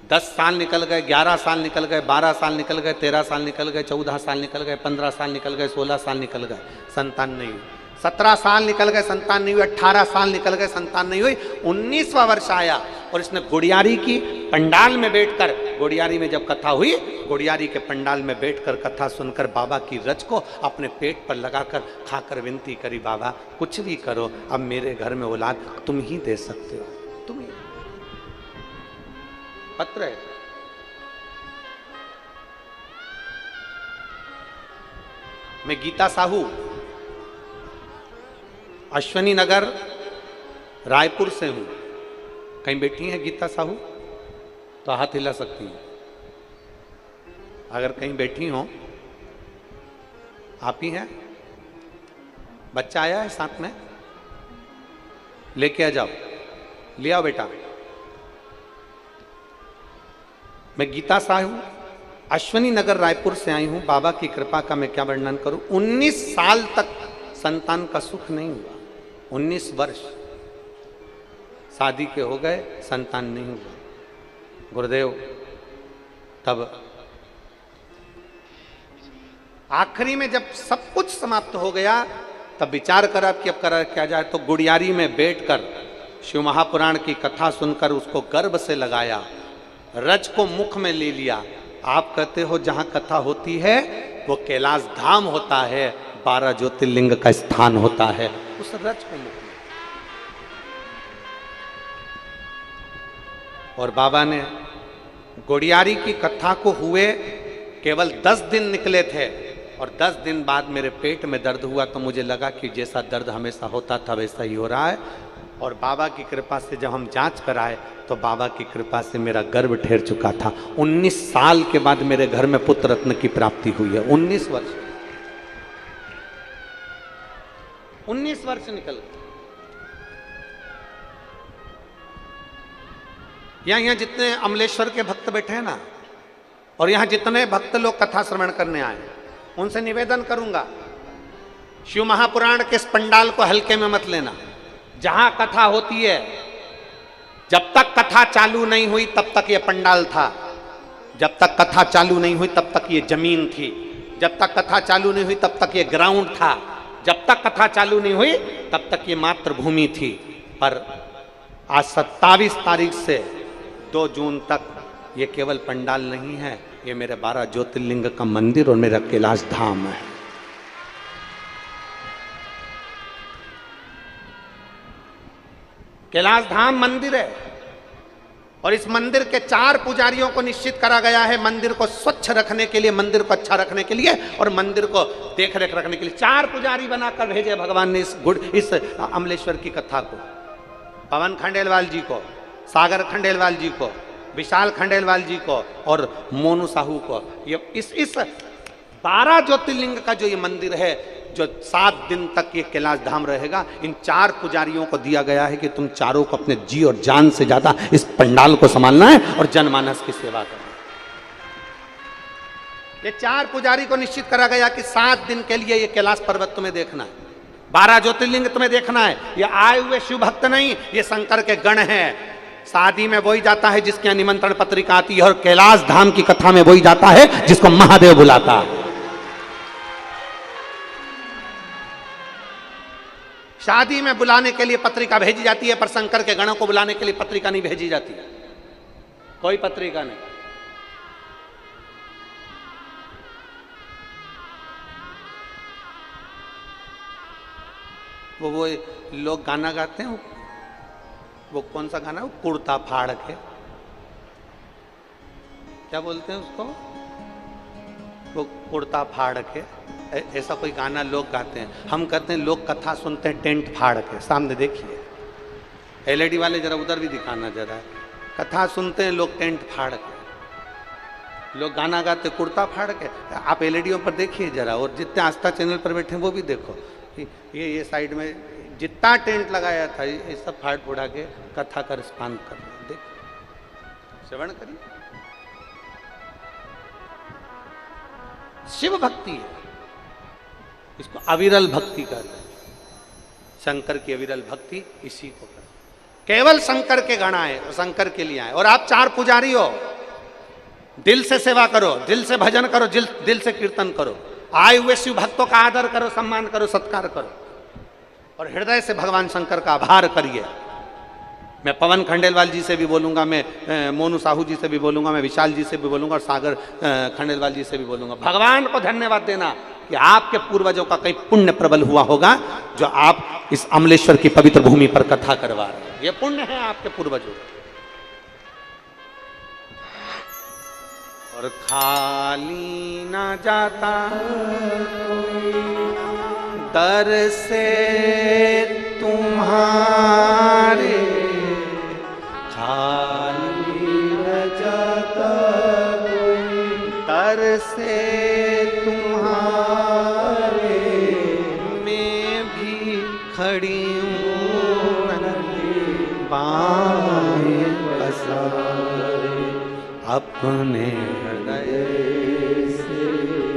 10 साल निकल गए, 11 साल निकल गए, 12 साल निकल गए, 13 साल निकल गए, 14 साल निकल गए, 15 साल निकल गए, 16 साल निकल गए, संतान नहीं हुई। 17 साल निकल गए, संतान नहीं हुई। 18 साल निकल गए, संतान नहीं हुई। 19वां वर्ष आया और इसने गुड़ियारी की पंडाल में बैठकर, गुड़ियारी में जब कथा हुई, गुड़ियारी के पंडाल में बैठकर कथा सुनकर बाबा की रच को अपने पेट पर लगाकर खाकर विनती करी, बाबा कुछ भी करो, अब मेरे घर में औलाद तुम ही दे सकते हो, तुम ही। पत्र है, मैं गीता साहू, अश्वनी नगर, रायपुर से हूं। कहीं बैठी हैं गीता साहू तो हाथ हिला सकती हैं। अगर कहीं बैठी हो, आप ही हैं? बच्चा आया है साथ में, लेके आ जाओ, ले आओ बेटा। मैं गीता साहू, अश्वनी नगर, रायपुर से आई हूं। बाबा की कृपा का मैं क्या वर्णन करूं। 19 साल तक संतान का सुख नहीं हुआ। 19 वर्ष शादी के हो गए, संतान नहीं हुआ। गुरुदेव तब आखिरी में जब सब कुछ समाप्त हो गया, तब विचार करा कि अब करा क्या जाए। तो गुड़ियारी में बैठकर शिव महापुराण की कथा सुनकर उसको गर्भ से लगाया, रज को मुख में ले लिया। आप कहते हो जहां कथा होती है वो कैलाश धाम होता है, 12 ज्योतिर्लिंग का स्थान होता है उस रज को मुख में। और बाबा ने गोड़ियारी की कथा को हुए केवल 10 दिन निकले थे, और 10 दिन बाद मेरे पेट में दर्द हुआ तो मुझे लगा कि जैसा दर्द हमेशा होता था वैसा ही हो रहा है। और बाबा की कृपा से जब हम जांच कराए तो बाबा की कृपा से मेरा गर्भ ठहर चुका था। 19 साल के बाद मेरे घर में पुत्र रत्न की प्राप्ति हुई है। 19 वर्ष 19 वर्ष निकल गए। यहाँ जितने अमलेश्वर के भक्त बैठे हैं ना, और यहाँ जितने भक्त लोग कथा श्रवण करने आए, उनसे निवेदन करूंगा शिव महापुराण के इस पंडाल को हल्के में मत लेना। जहां कथा होती है, जब तक कथा चालू नहीं हुई तब तक ये पंडाल था, जब तक कथा चालू नहीं हुई तब तक ये जमीन थी, जब तक कथा चालू नहीं हुई तब तक ये ग्राउंड था, जब तक कथा चालू नहीं हुई तब तक ये मातृभूमि थी। पर आज 27 तारीख से 2 जून तक ये केवल पंडाल नहीं है, ये मेरे 12 ज्योतिर्लिंग का मंदिर और मेरा कैलाश धाम है। कैलाश धाम मंदिर है, और इस मंदिर के 4 पुजारियों को निश्चित करा गया है मंदिर को स्वच्छ रखने के लिए, मंदिर को अच्छा रखने के लिए और मंदिर को देख रेख रखने के लिए 4 पुजारी बनाकर भेजे भगवान ने इस अमलेश्वर की कथा को। पवन खंडेलवाल जी को, सागर खंडेलवाल जी को, विशाल खंडेलवाल जी को और मोनू साहू को। ये इस 12 ज्योतिर्लिंग का जो ये मंदिर है, जो 7 दिन तक ये कैलाश धाम रहेगा, इन 4 पुजारियों को दिया गया है कि तुम चारों को अपने जी और जान से ज्यादा इस पंडाल को संभालना है और जनमानस की सेवा करना है। ये 4 पुजारी को निश्चित करा गया कि 7 दिन के लिए ये कैलाश पर्वत तुम्हें देखना है, 12 ज्योतिर्लिंग तुम्हें देखना है। ये आए हुए शिव भक्त नहीं, ये शंकर के गण हैं। शादी में वही जाता है जिसके यहाँ निमंत्रण पत्रिका आती है, और कैलाश धाम की कथा में वही जाता है जिसको महादेव बुलाता है। शादी में बुलाने के लिए पत्रिका भेजी जाती है, पर शंकर के गणों को बुलाने के लिए पत्रिका नहीं भेजी जाती है, कोई पत्रिका नहीं। वो लोग गाना गाते हैं, वो कौन सा गाना है, वो कुर्ता फाड़ के, क्या बोलते हैं उसको, वो कुर्ता फाड़ के, ऐसा कोई गाना लोग गाते हैं। हम कहते हैं लोग कथा सुनते हैं टेंट फाड़ के। सामने देखिए, एलईडी वाले जरा उधर भी दिखाना जरा। कथा सुनते हैं लोग टेंट फाड़ के, लोग गाना गाते कुर्ता फाड़ के। आप एलईडीओं पर देखिए जरा, और जितने आस्था चैनल पर बैठे हैं वो भी देखो, ये साइड में जितना टेंट लगाया था ये सब फाड़ फुड़ा के कथा का रिस्पान कर रहे हैं। देखो, श्रवण करिए, शिव भक्ति है, इसको अविरल भक्ति कहते हैं। शंकर की अविरल भक्ति इसी को कहते हैं। केवल शंकर के गण आए और शंकर के लिए आए, और आप 4 पुजारी हो, दिल से सेवा करो, दिल से भजन करो, दिल से कीर्तन करो, आए हुए शिव भक्तों का आदर करो, सम्मान करो, सत्कार करो, और हृदय से भगवान शंकर का आभार करिए। मैं पवन खंडेलवाल जी से भी बोलूंगा, मैं मोनू साहू जी से भी बोलूंगा, मैं विशाल जी से भी बोलूंगा, और सागर खंडेलवाल जी से भी बोलूंगा। भगवान को धन्यवाद देना कि आपके पूर्वजों का कई पुण्य प्रबल हुआ होगा, जो आप इस अमलेश्वर की पवित्र भूमि पर कथा करवा रहे हैं। ये पुण्य है आपके पूर्वजों का। और खाली ना जाता दर से तुम्हारे, खाली न जाता दर से तुम्हारे, मैं भी खड़ी हूँ बाएं पसारे, अपने हृदय से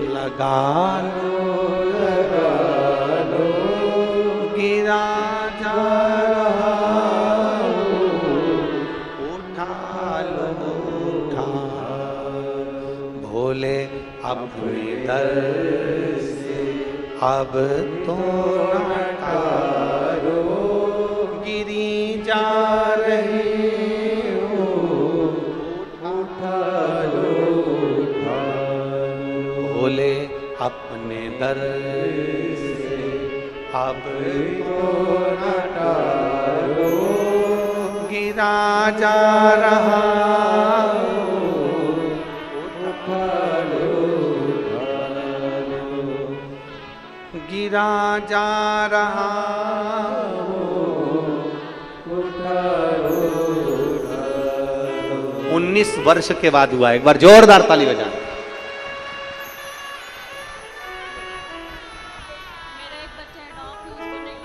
लगा लो गिरा जा रहा उठा लो उठा, भोले अपने दर से अब तो न टारो, गिरी जा रही हूँ, उठा लो उठा लो, बोले अपने दर से अब तो न टालो, गिरा जा रहा उठा लो उठा लो, गिरा जा रहा उठा लो उठा लो। 19 वर्ष के बाद हुआ। एक बार जोरदार ताली बजाना। मेरा एक बच्चा है डॉग, उसको नहीं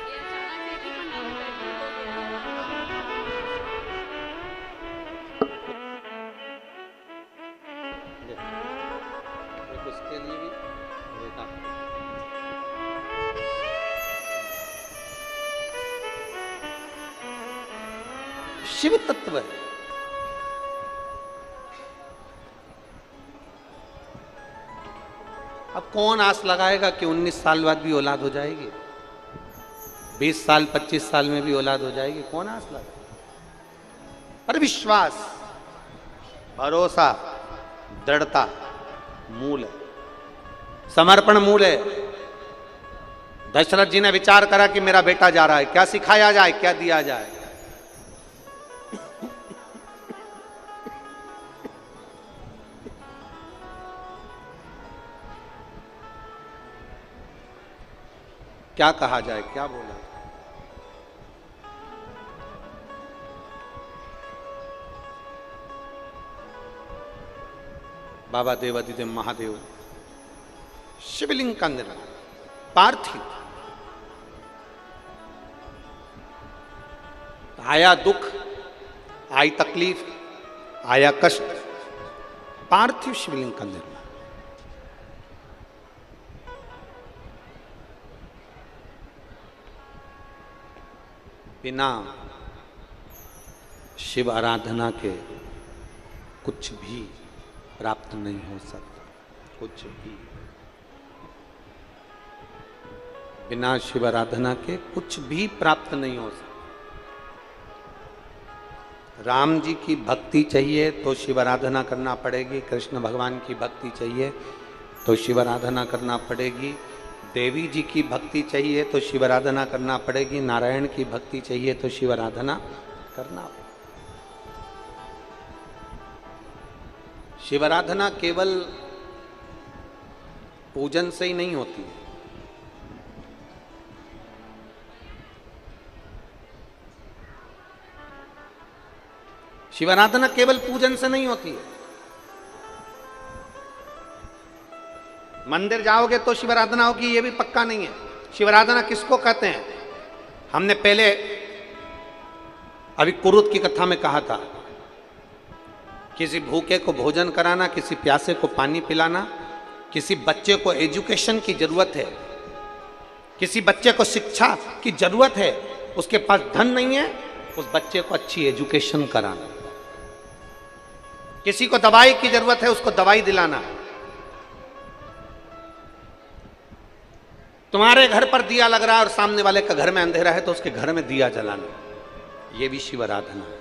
ये अचानक से कि नहीं बैठी हो उसके लिए भी शिव तत्व है। अब कौन आस लगाएगा कि 19 साल बाद भी औलाद हो जाएगी, 20 साल 25 साल में भी औलाद हो जाएगी? कौन आस लगाएगा? पर विश्वास, भरोसा, दृढ़ता मूल है, समर्पण मूल है। दशरथ जी ने विचार करा कि मेरा बेटा जा रहा है, क्या सिखाया जाए, क्या दिया जाए? क्या कहा जाए, क्या बोला? बाबा देवादिदेव महादेव शिवलिंग का निर्माण, पार्थिव। आया दुख, आई तकलीफ, आया कष्ट, पार्थिव शिवलिंग का निर्माण। बिना शिव आराधना के कुछ भी प्राप्त नहीं हो सकता, कुछ भी। बिना शिव आराधना के कुछ भी प्राप्त नहीं हो सकता। राम जी की भक्ति चाहिए तो शिव आराधना करना पड़ेगी, कृष्ण भगवान की भक्ति चाहिए तो शिव आराधना करना पड़ेगी, देवी जी की भक्ति चाहिए तो शिव आराधना करना पड़ेगी, नारायण की भक्ति चाहिए तो शिव आराधना करना पड़ेगी। शिव आराधना केवल पूजन से ही नहीं होती है। शिव आराधना केवल पूजन से नहीं होती है। मंदिर जाओगे तो शिव आराधना होगी ये भी पक्का नहीं है। शिव आराधना किसको कहते हैं? हमने पहले अभी कुरुत की कथा में कहा था, किसी भूखे को भोजन कराना, किसी प्यासे को पानी पिलाना, किसी बच्चे को एजुकेशन की जरूरत है, किसी बच्चे को शिक्षा की जरूरत है, उसके पास धन नहीं है, उस बच्चे को अच्छी एजुकेशन कराना, किसी को दवाई की जरूरत है, उसको दवाई दिलाना, तुम्हारे घर पर दिया लग रहा है और सामने वाले का घर में अंधेरा है तो उसके घर में दिया जलाना, यह भी शिव आराधना है।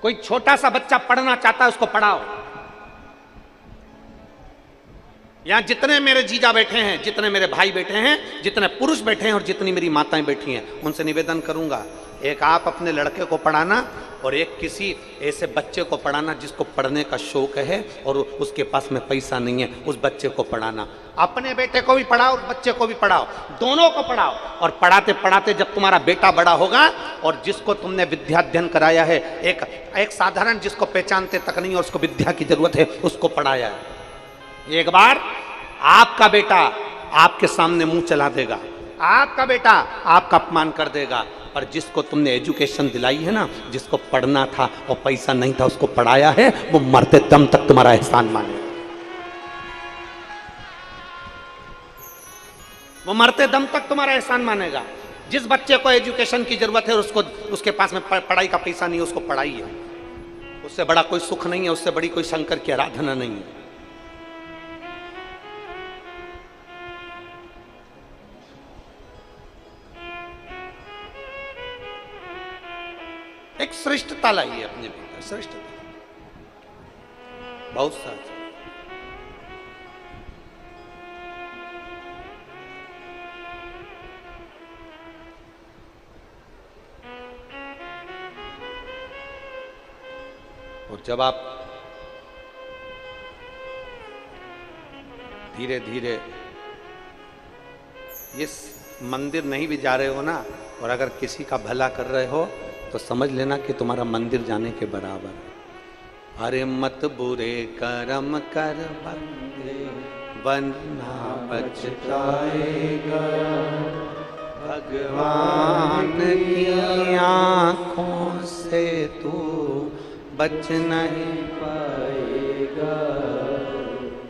कोई छोटा सा बच्चा पढ़ना चाहता है उसको पढ़ाओ। यहां जितने मेरे जीजा बैठे हैं, जितने मेरे भाई बैठे हैं, जितने पुरुष बैठे हैं और जितनी मेरी माताएं बैठी हैं, उनसे निवेदन करूंगा, एक आप अपने लड़के को पढ़ाना और एक किसी ऐसे बच्चे को पढ़ाना जिसको पढ़ने का शौक है और उसके पास में पैसा नहीं है, उस बच्चे को पढ़ाना। अपने बेटे को भी पढ़ाओ, बच्चे को भी पढ़ाओ, दोनों को पढ़ाओ। और पढ़ाते पढ़ाते जब तुम्हारा बेटा बड़ा होगा और जिसको तुमने विद्याध्ययन कराया है, एक साधारण जिसको पहचानते तक नहीं और उसको विद्या की जरूरत है, उसको पढ़ाया है, एक बार आपका बेटा आपके सामने मुंह चला देगा, आपका बेटा आपका अपमान कर देगा। पर जिसको तुमने एजुकेशन दिलाई है ना, जिसको पढ़ना था और पैसा नहीं था, उसको पढ़ाया है, वो मरते दम तक तुम्हारा एहसान मानेगा। वो मरते दम तक तुम्हारा एहसान मानेगा। जिस बच्चे को एजुकेशन की जरूरत है, उसको उसके पास में पढ़ाई का पैसा नहीं है, उसको पढ़ाइए। उससे बड़ा कोई सुख नहीं है, उससे बड़ी कोई शंकर की आराधना नहीं है। श्रेष्ठता लाइए अपने भीतर, श्रेष्ठता बहुत सारा। और जब आप धीरे धीरे इस मंदिर नहीं भी जा रहे हो ना, और अगर किसी का भला कर रहे हो तो समझ लेना कि तुम्हारा मंदिर जाने के बराबर है। अरे मत बुरे कर्म कर बंदे वरना पछताएगा, भगवान की आंखों से तू बच नहीं पाएगा,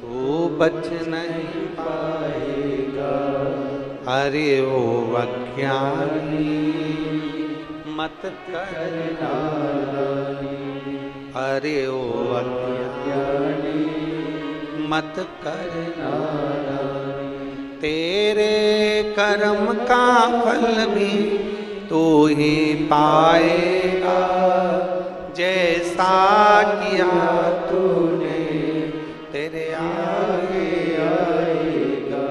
तू बच नहीं पाएगा। अरे ओ अज्ञानी मत करना, अरे ओ अज्ञानी मत करना, तेरे कर्म का फल भी तू ही पाएगा, जैसा किया तूने तेरे आगे आएगा।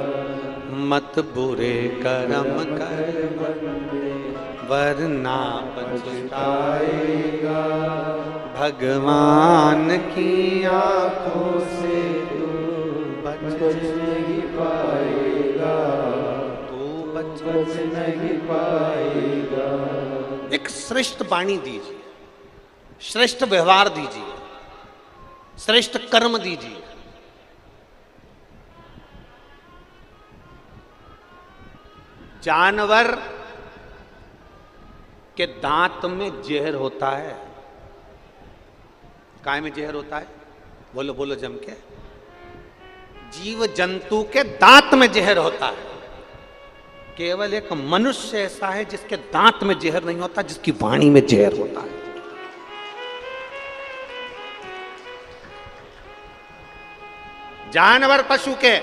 मत बुरे कर्म कर वरना पछताएगा, भगवान की आंखों से तू बच नहीं पाएगा, तू बच नहीं पाएगा। एक श्रेष्ठ वाणी दीजिए, श्रेष्ठ व्यवहार दीजिए, श्रेष्ठ कर्म दीजिए। जानवर के दांत में जहर होता है। काय में जहर होता है? बोलो बोलो जम के। जीव जंतु के दांत में जहर होता है। केवल एक मनुष्य ऐसा है जिसके दांत में जहर नहीं होता, जिसकी वाणी में जहर होता है। जानवर पशु के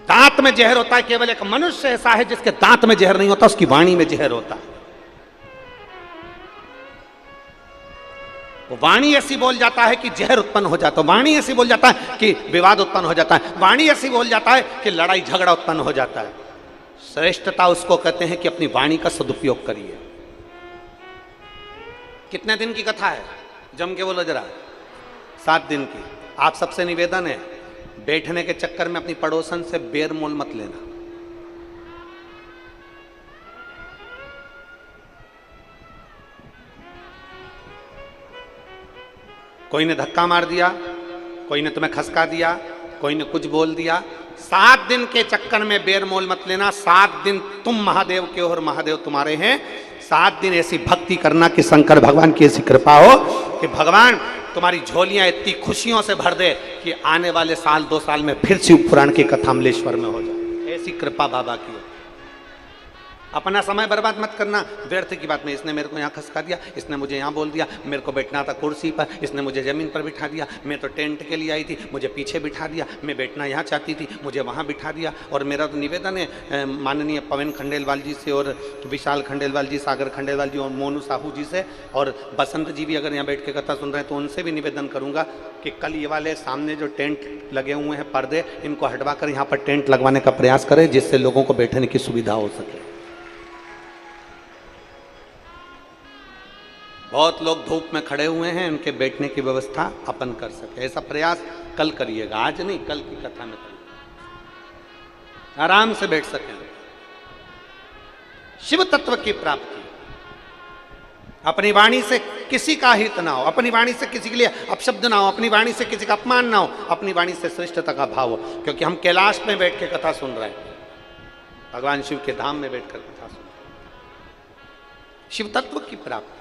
दांत में जहर होता है, केवल एक मनुष्य ऐसा है जिसके दांत में जहर नहीं होता, उसकी वाणी में जहर होता है। वो वाणी ऐसी बोल जाता है कि जहर उत्पन्न हो जाता है, वाणी ऐसी बोल जाता है कि विवाद उत्पन्न हो जाता है, वाणी ऐसी बोल जाता है कि लड़ाई झगड़ा उत्पन्न हो जाता है। श्रेष्ठता उसको कहते हैं कि अपनी वाणी का सदुपयोग करिए। कितने दिन की कथा है? जम के बोलो जरा। 7 दिन की। आप सबसे निवेदन है, बैठने के चक्कर में अपनी पड़ोसन से बेर मोल मत लेना। कोई ने धक्का मार दिया, कोई ने तुम्हें खसका दिया, कोई ने कुछ बोल दिया, 7 दिन के चक्कर में बेर मोल मत लेना। 7 दिन तुम महादेव के हो और महादेव तुम्हारे हैं। 7 दिन ऐसी भक्ति करना कि शंकर भगवान की ऐसी कृपा हो कि भगवान तुम्हारी झोलियां इतनी खुशियों से भर दे कि आने वाले साल 2 साल में फिर शिव पुराण की कथा अमलेश्वर में हो जाए। ऐसी कृपा बाबा की हो। अपना समय बर्बाद मत करना व्यर्थ की बात में। इसने मेरे को यहाँ खसका दिया, इसने मुझे यहाँ बोल दिया, मेरे को बैठना था कुर्सी पर, इसने मुझे जमीन पर बिठा दिया, मैं तो टेंट के लिए आई थी, मुझे पीछे बिठा दिया, मैं बैठना यहाँ चाहती थी, मुझे वहाँ बिठा दिया। और मेरा तो निवेदन है माननीय पवन खंडेलवाल जी से और विशाल खंडेलवाल जी, सागर खंडेलवाल जी और मोनू साहू जी से, और बसंत जी भी अगर यहाँ बैठ के कथा सुन रहे हैं तो उनसे भी निवेदन करूँगा कि कल ये वाले सामने जो टेंट लगे हुए हैं पर्दे, इनको हटवा कर यहाँ पर टेंट लगवाने का प्रयास करें, जिससे लोगों को बैठने की सुविधा हो सके। बहुत लोग धूप में खड़े हुए हैं, उनके बैठने की व्यवस्था अपन कर सके, ऐसा प्रयास कल करिएगा। आज नहीं, कल की कथा में करिए, आराम से बैठ सकें। शिव तत्व की प्राप्ति, अपनी वाणी से किसी का हित ना हो, अपनी वाणी से किसी के लिए अपशब्द ना हो, अपनी वाणी से किसी का अपमान ना हो, अपनी वाणी से श्रेष्ठता का भाव हो। क्योंकि हम कैलाश में बैठ के कथा सुन रहे हैं, भगवान शिव के धाम में बैठकर कथा सुन रहे हैं। शिव तत्व की प्राप्ति,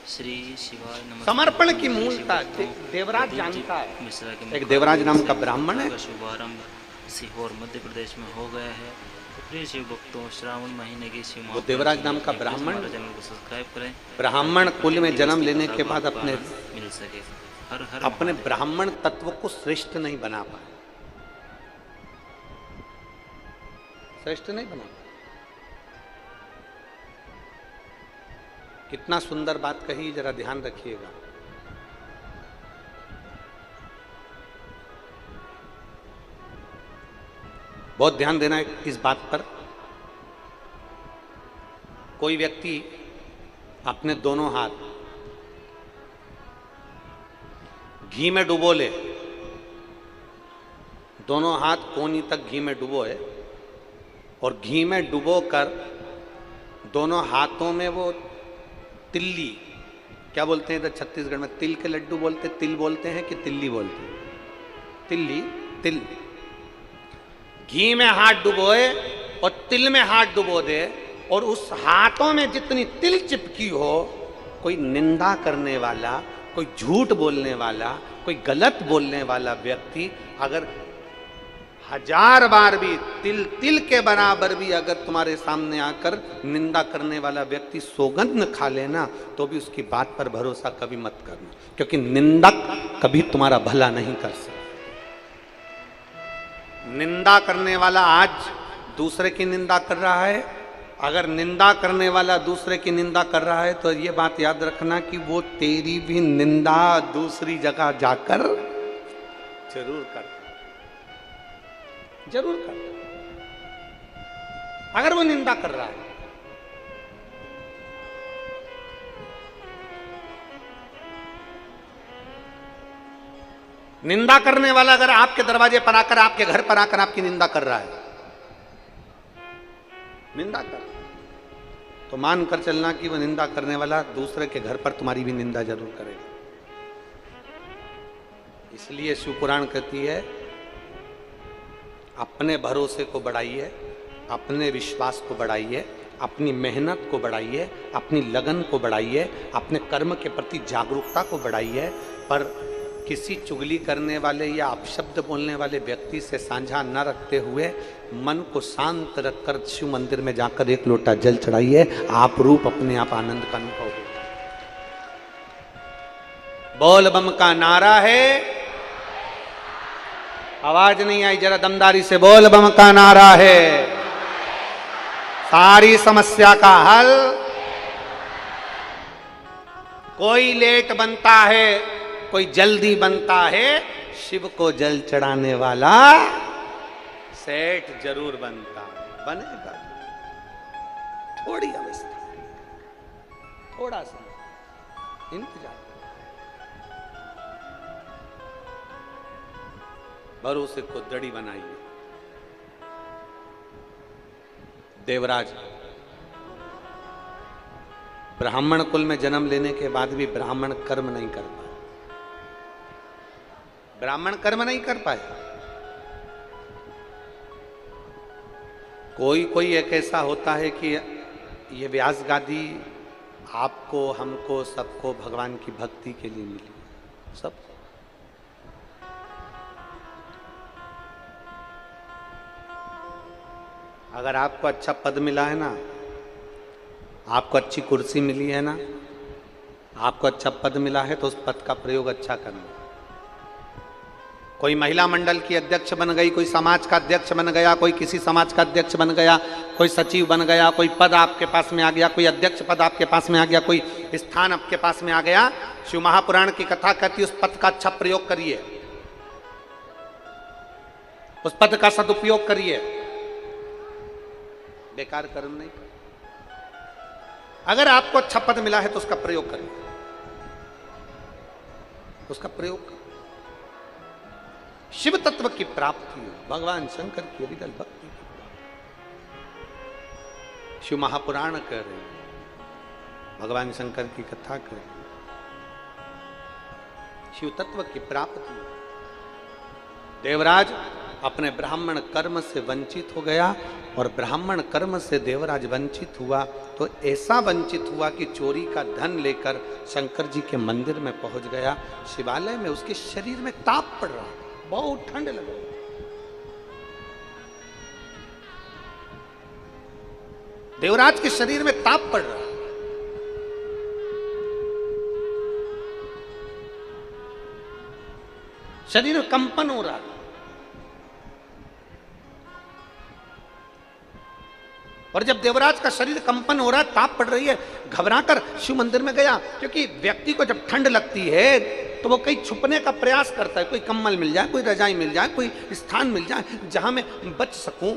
श्री शिवाय नमः। समर्पण की मूलता देवराज जानता है। एक देवराज नाम का ब्राह्मण है, शुभारंभ सीहोर मध्य प्रदेश में हो गया है। प्रिय शिव भक्तों, श्रावण महीने की शिव वो देवराज नाम का ब्राह्मण चैनल को सब्सक्राइब करें। ब्राह्मण कुल में जन्म लेने के बाद अपने मिल सके। हर हर अपने ब्राह्मण तत्व को श्रेष्ठ नहीं बना पाए, श्रेष्ठ नहीं बना पाए। कितना सुंदर बात कही, जरा ध्यान रखिएगा। बहुत ध्यान देना है इस बात पर। कोई व्यक्ति अपने दोनों हाथ घी में डुबो ले, दोनों हाथ कोनी तक घी में डुबो है, और घी में डुबो कर दोनों हाथों में वो तिल्ली, क्या बोलते हैं इधर छत्तीसगढ़ में, तिल के लड्डू बोलते, तिल बोलते हैं कि तिल्ली बोलते हैं, तिल्ली, तिल, घी में हाथ डुबोए और तिल में हाथ डुबो दे, और उस हाथों में जितनी तिल चिपकी हो, कोई निंदा करने वाला, कोई झूठ बोलने वाला, कोई गलत बोलने वाला व्यक्ति अगर 1000 बार भी तिल के बराबर भी अगर तुम्हारे सामने आकर निंदा करने वाला व्यक्ति सौगंध खा लेना, तो भी उसकी बात पर भरोसा कभी मत करना, क्योंकि निंदक कभी तुम्हारा भला नहीं कर सकता। निंदा करने वाला आज दूसरे की निंदा कर रहा है, अगर निंदा करने वाला दूसरे की निंदा कर रहा है तो ये बात याद रखना कि वो तेरी भी निंदा दूसरी जगह जाकर जरूर करता, जरूर करता, अगर वो निंदा कर रहा है। निंदा करने वाला अगर आपके दरवाजे पर आकर, आपके घर पर आकर आपकी निंदा कर रहा है, निंदा कर, तो मान कर चलना कि वह निंदा करने वाला दूसरे के घर पर तुम्हारी भी निंदा जरूर करेगा। इसलिए शिव पुराण कहती है, अपने भरोसे को बढ़ाइए, अपने विश्वास को बढ़ाइए, अपनी मेहनत को बढ़ाइए, अपनी लगन को बढ़ाइए, अपने कर्म के प्रति जागरूकता को बढ़ाइए, पर किसी चुगली करने वाले या अपशब्द बोलने वाले व्यक्ति से साझा न रखते हुए मन को शांत रखकर शिव मंदिर में जाकर एक लोटा जल चढ़ाइए, आप रूप अपने आप आनंद का अनुभव होगा। बोल बम का नारा है, आवाज नहीं आई, जरा दमदारी से बोल बम का नारा है, सारी समस्या का हल। कोई लेट बनता है, कोई जल्दी बनता है, शिव को जल चढ़ाने वाला सेठ जरूर बनता है, बनेगा। थोड़ी अवस्था, थोड़ा सा इंतजार, भरोसे को दड़ी बनाइए। देवराज ब्राह्मण कुल में जन्म लेने के बाद भी ब्राह्मण कर्म नहीं कर पाए, ब्राह्मण कर्म नहीं कर पाए। कोई कोई एक ऐसा होता है कि ये व्यास गादी आपको, हमको, सबको भगवान की भक्ति के लिए मिली, सबको। अगर आपको अच्छा पद मिला है ना, आपको अच्छी कुर्सी मिली है ना, आपको अच्छा पद मिला है, तो उस पद का प्रयोग अच्छा करना। कोई महिला मंडल की अध्यक्ष बन गई, कोई समाज का अध्यक्ष बन गया, कोई किसी समाज का अध्यक्ष बन गया, कोई सचिव बन गया, कोई पद आपके पास में आ गया, कोई अध्यक्ष पद आपके पास में आ गया, कोई स्थान आपके पास में आ गया, शिव महापुराण की कथा कहती है उस पद का अच्छा प्रयोग करिए, उस पद का सदुपयोग करिए, बेकार कर्म नहीं। अगर आपको अच्छा पद मिला है तो उसका प्रयोग करिए, उसका प्रयोग करिए। शिव तत्व की प्राप्ति हो, भगवान शंकर की अविरल भक्ति की, शिव महापुराण कह रहे हैं, भगवान शंकर की कथा कर रहे हैं, शिव तत्व की प्राप्ति हो। देवराज अपने ब्राह्मण कर्म से वंचित हो गया, और ब्राह्मण कर्म से देवराज वंचित हुआ तो ऐसा वंचित हुआ कि चोरी का धन लेकर शंकर जी के मंदिर में पहुंच गया। शिवालय में उसके शरीर में ताप पड़ रहा, बहुत ठंड लग रही। देवराज के शरीर में ताप पड़ रहा, शरीर में कंपन हो रहा। और जब देवराज का शरीर कंपन हो रहा है, ताप पड़ रही है, घबराकर शिव मंदिर में गया, क्योंकि व्यक्ति को जब ठंड लगती है तो वो कहीं छुपने का प्रयास करता है, कोई कंबल मिल जाए, कोई रजाई मिल जाए, कोई स्थान मिल जाए जहां मैं बच सकूं,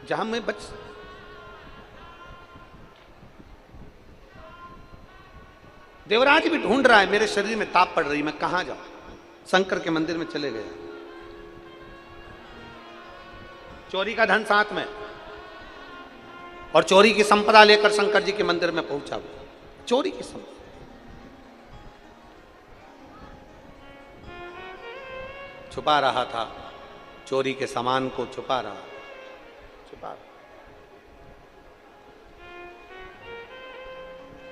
जहां मैं बच। देवराज भी ढूंढ रहा है, मेरे शरीर में ताप पड़ रही, मैं कहां जाऊं। शंकर के मंदिर में चले गए, चोरी का धन साथ में और चोरी की संपदा लेकर शंकर जी के मंदिर में पहुंचा वो। चोरी की संपदा छुपा रहा था, चोरी के सामान को छुपा रहा,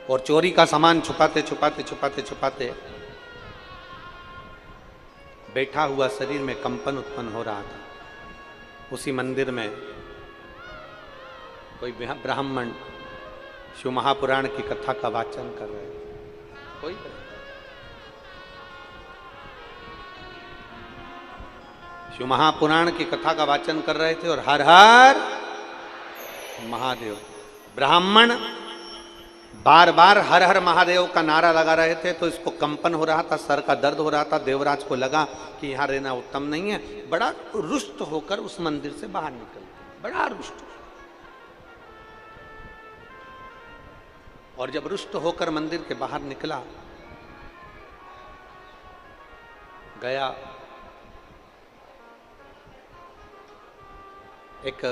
और चोरी का सामान छुपाते छुपाते छुपाते छुपाते बैठा हुआ शरीर में कंपन उत्पन्न हो रहा था। उसी मंदिर में कोई ब्राह्मण शिव महापुराण की कथा का वाचन कर रहे थे। कोई शिव महापुराण की कथा का वाचन कर रहे थे और हर हर महादेव। ब्राह्मण बार बार हर हर महादेव का नारा लगा रहे थे, तो इसको कंपन हो रहा था, सर का दर्द हो रहा था। देवराज को लगा कि यहां रहना उत्तम नहीं है, बड़ा रुष्ट होकर उस मंदिर से बाहर निकल, बड़ा रुष्ट। और जब रुष्ट होकर मंदिर के बाहर निकला, गया एक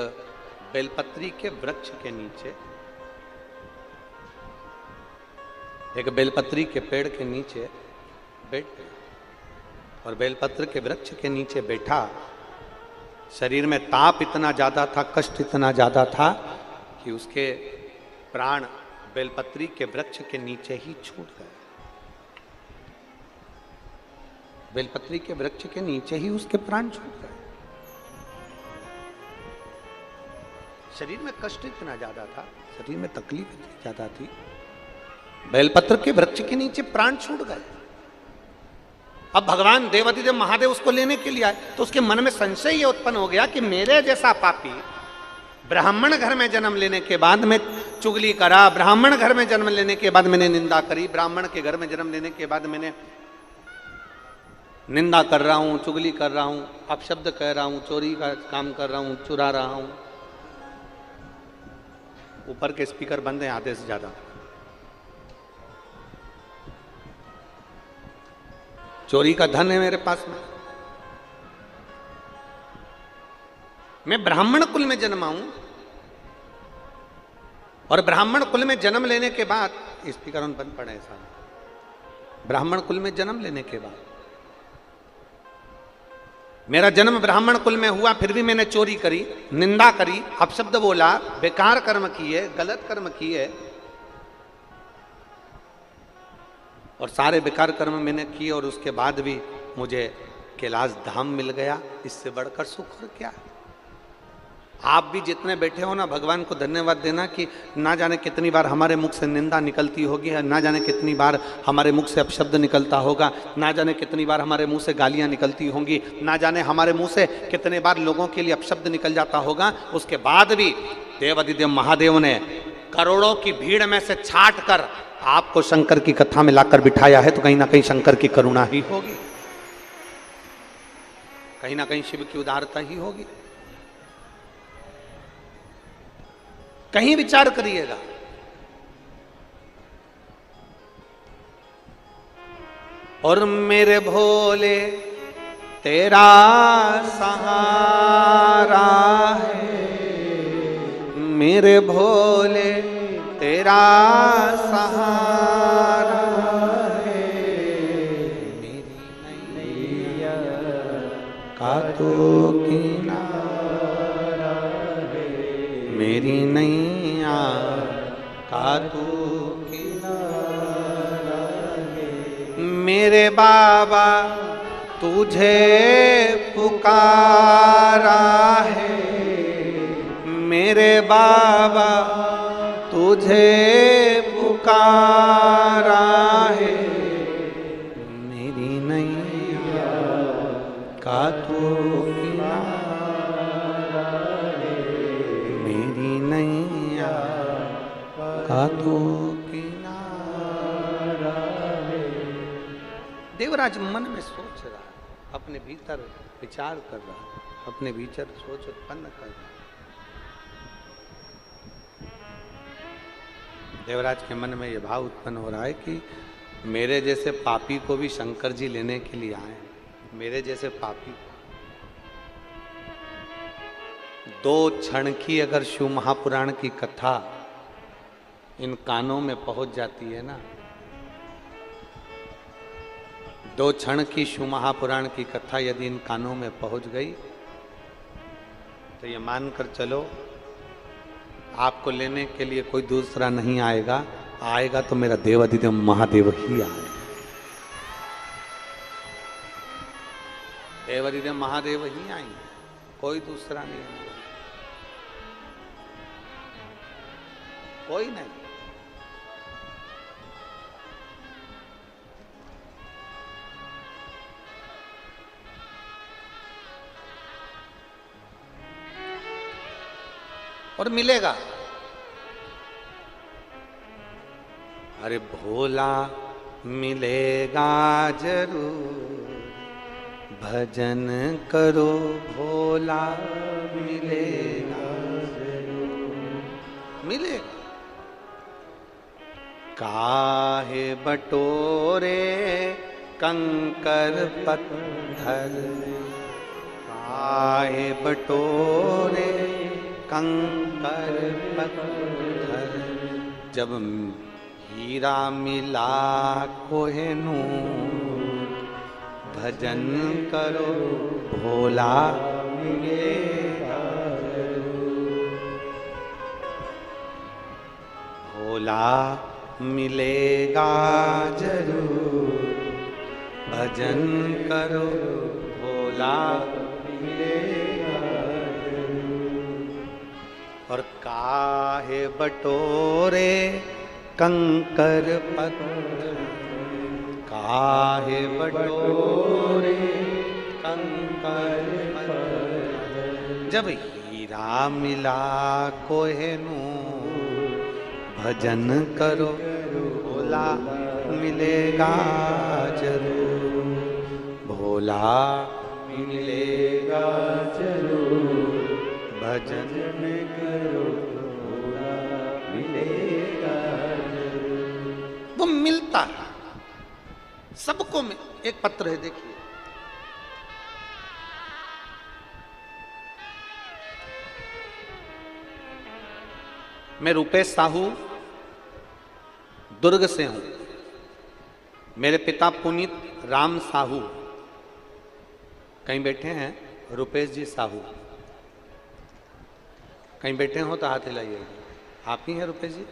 बेलपत्री के वृक्ष के नीचे, एक बेलपत्री के पेड़ के नीचे बैठ गया और बेलपत्र के वृक्ष के नीचे बैठा। शरीर में ताप इतना ज्यादा था, कष्ट इतना ज्यादा था कि उसके प्राण बेलपत्री के वृक्ष के नीचे ही छूट गए। बेलपत्री के वृक्ष के नीचे ही उसके प्राण छूट गए। शरीर में कष्ट इतना ज्यादा था, शरीर में तकलीफ इतनी ज्यादा थी, बेलपत्र के वृक्ष के नीचे प्राण छूट गए। अब भगवान देवाधिदेव महादेव उसको लेने के लिए आए, तो उसके मन में संशय ये उत्पन्न हो गया कि मेरे जैसा पापी ब्राह्मण घर में जन्म लेने के बाद मैं चुगली करा, ब्राह्मण घर में जन्म लेने के बाद मैंने निंदा करी, ब्राह्मण के घर में जन्म लेने के बाद मैंने निंदा कर रहा हूं, चुगली कर रहा हूं, अपशब्द कह रहा हूं, चोरी का काम कर रहा हूं, चुरा रहा हूं। ऊपर के स्पीकर बंद हैं आधे से ज्यादा। चोरी का धन है मेरे पास में, मैं ब्राह्मण कुल में जन्मा हूं, और ब्राह्मण कुल में जन्म लेने के बाद, स्पीकर उन बंद पड़े सारे, ब्राह्मण कुल में जन्म लेने के बाद मेरा जन्म ब्राह्मण कुल में हुआ, फिर भी मैंने चोरी करी, निंदा करी, अपशब्द बोला, बेकार कर्म किए, गलत कर्म किए, और सारे बेकार कर्म मैंने किए, और उसके बाद भी मुझे कैलाश धाम मिल गया। इससे बढ़कर सुख और क्या है। आप भी जितने बैठे हो ना, भगवान को धन्यवाद देना कि ना जाने कितनी बार हमारे मुख से निंदा निकलती होगी, ना जाने कितनी बार हमारे मुख से अपशब्द निकलता होगा, ना जाने कितनी बार हमारे मुंह से गालियां निकलती होंगी, ना जाने हमारे मुंह से कितने बार लोगों के लिए अपशब्द निकल जाता होगा। उसके बाद भी देवाधिदेव महादेव ने करोड़ों की भीड़ में से छाट कर आपको शंकर की कथा में लाकर बिठाया है, तो कहीं ना कहीं शंकर की करुणा ही होगी, कहीं ना कहीं शिव की उदारता ही होगी। कहीं विचार करिएगा। और मेरे भोले तेरा सहारा है, मेरे भोले तेरा सहारा है, मेरी नैया का तो किनारा है, मेरी नैया का तो किनारा है। मेरे बाबा तुझे पुकारा है, मेरे बाबा तुझे पुकारा है, मेरी नैया का तो किनारा है, मेरी नैया का तो किनारा है। देवराज मन में सोच रहा, अपने भीतर विचार कर रहा, अपने भीतर सोच उत्पन्न कर रहा। देवराज के मन में यह भाव उत्पन्न हो रहा है कि मेरे जैसे पापी को भी शंकर जी लेने के लिए आए। मेरे जैसे पापी, दो क्षण की अगर शिव महापुराण की कथा इन कानों में पहुंच जाती है ना, दो क्षण की शिव महापुराण की कथा यदि इन कानों में पहुंच गई तो ये मानकर चलो आपको लेने के लिए कोई दूसरा नहीं आएगा, आएगा तो मेरा देवाधिदेव महादेव ही आएगा। देवाधिदेव महादेव ही आएंगे, कोई दूसरा नहीं आएगा, कोई नहीं। और मिलेगा। अरे भोला मिलेगा जरूर, भजन करो भोला मिलेगा जरूर, मिलेगा। काहे बटोरे कंकर पत्थर, काहे बटोरे कंकर पत्थर, जब हीरा मिला कोहिनूर, भजन करो भोला मिलेगा जरूर, भोला मिलेगा जरूर, भजन करो भोला मिलेगा जरूर। और काहे बटोरे कंकर पत्थर, काहे बटोरे कंकर पत्थर, जब हीरा मिला कोहिनूर, भजन करो भोला मिलेगा जरूर, भोला मिलेगा जरूर, भजन करो भोला मिलेगा जरूर। वो मिलता है सबको में। एक पत्र है देखिए, मैं रुपेश साहू दुर्ग से हूं। मेरे पिता पुनीत राम साहू, कहीं बैठे हैं रुपेश जी साहू, कहीं बैठे हो तो हाथ हिलाइए। आप ही हैं रुपेश जी?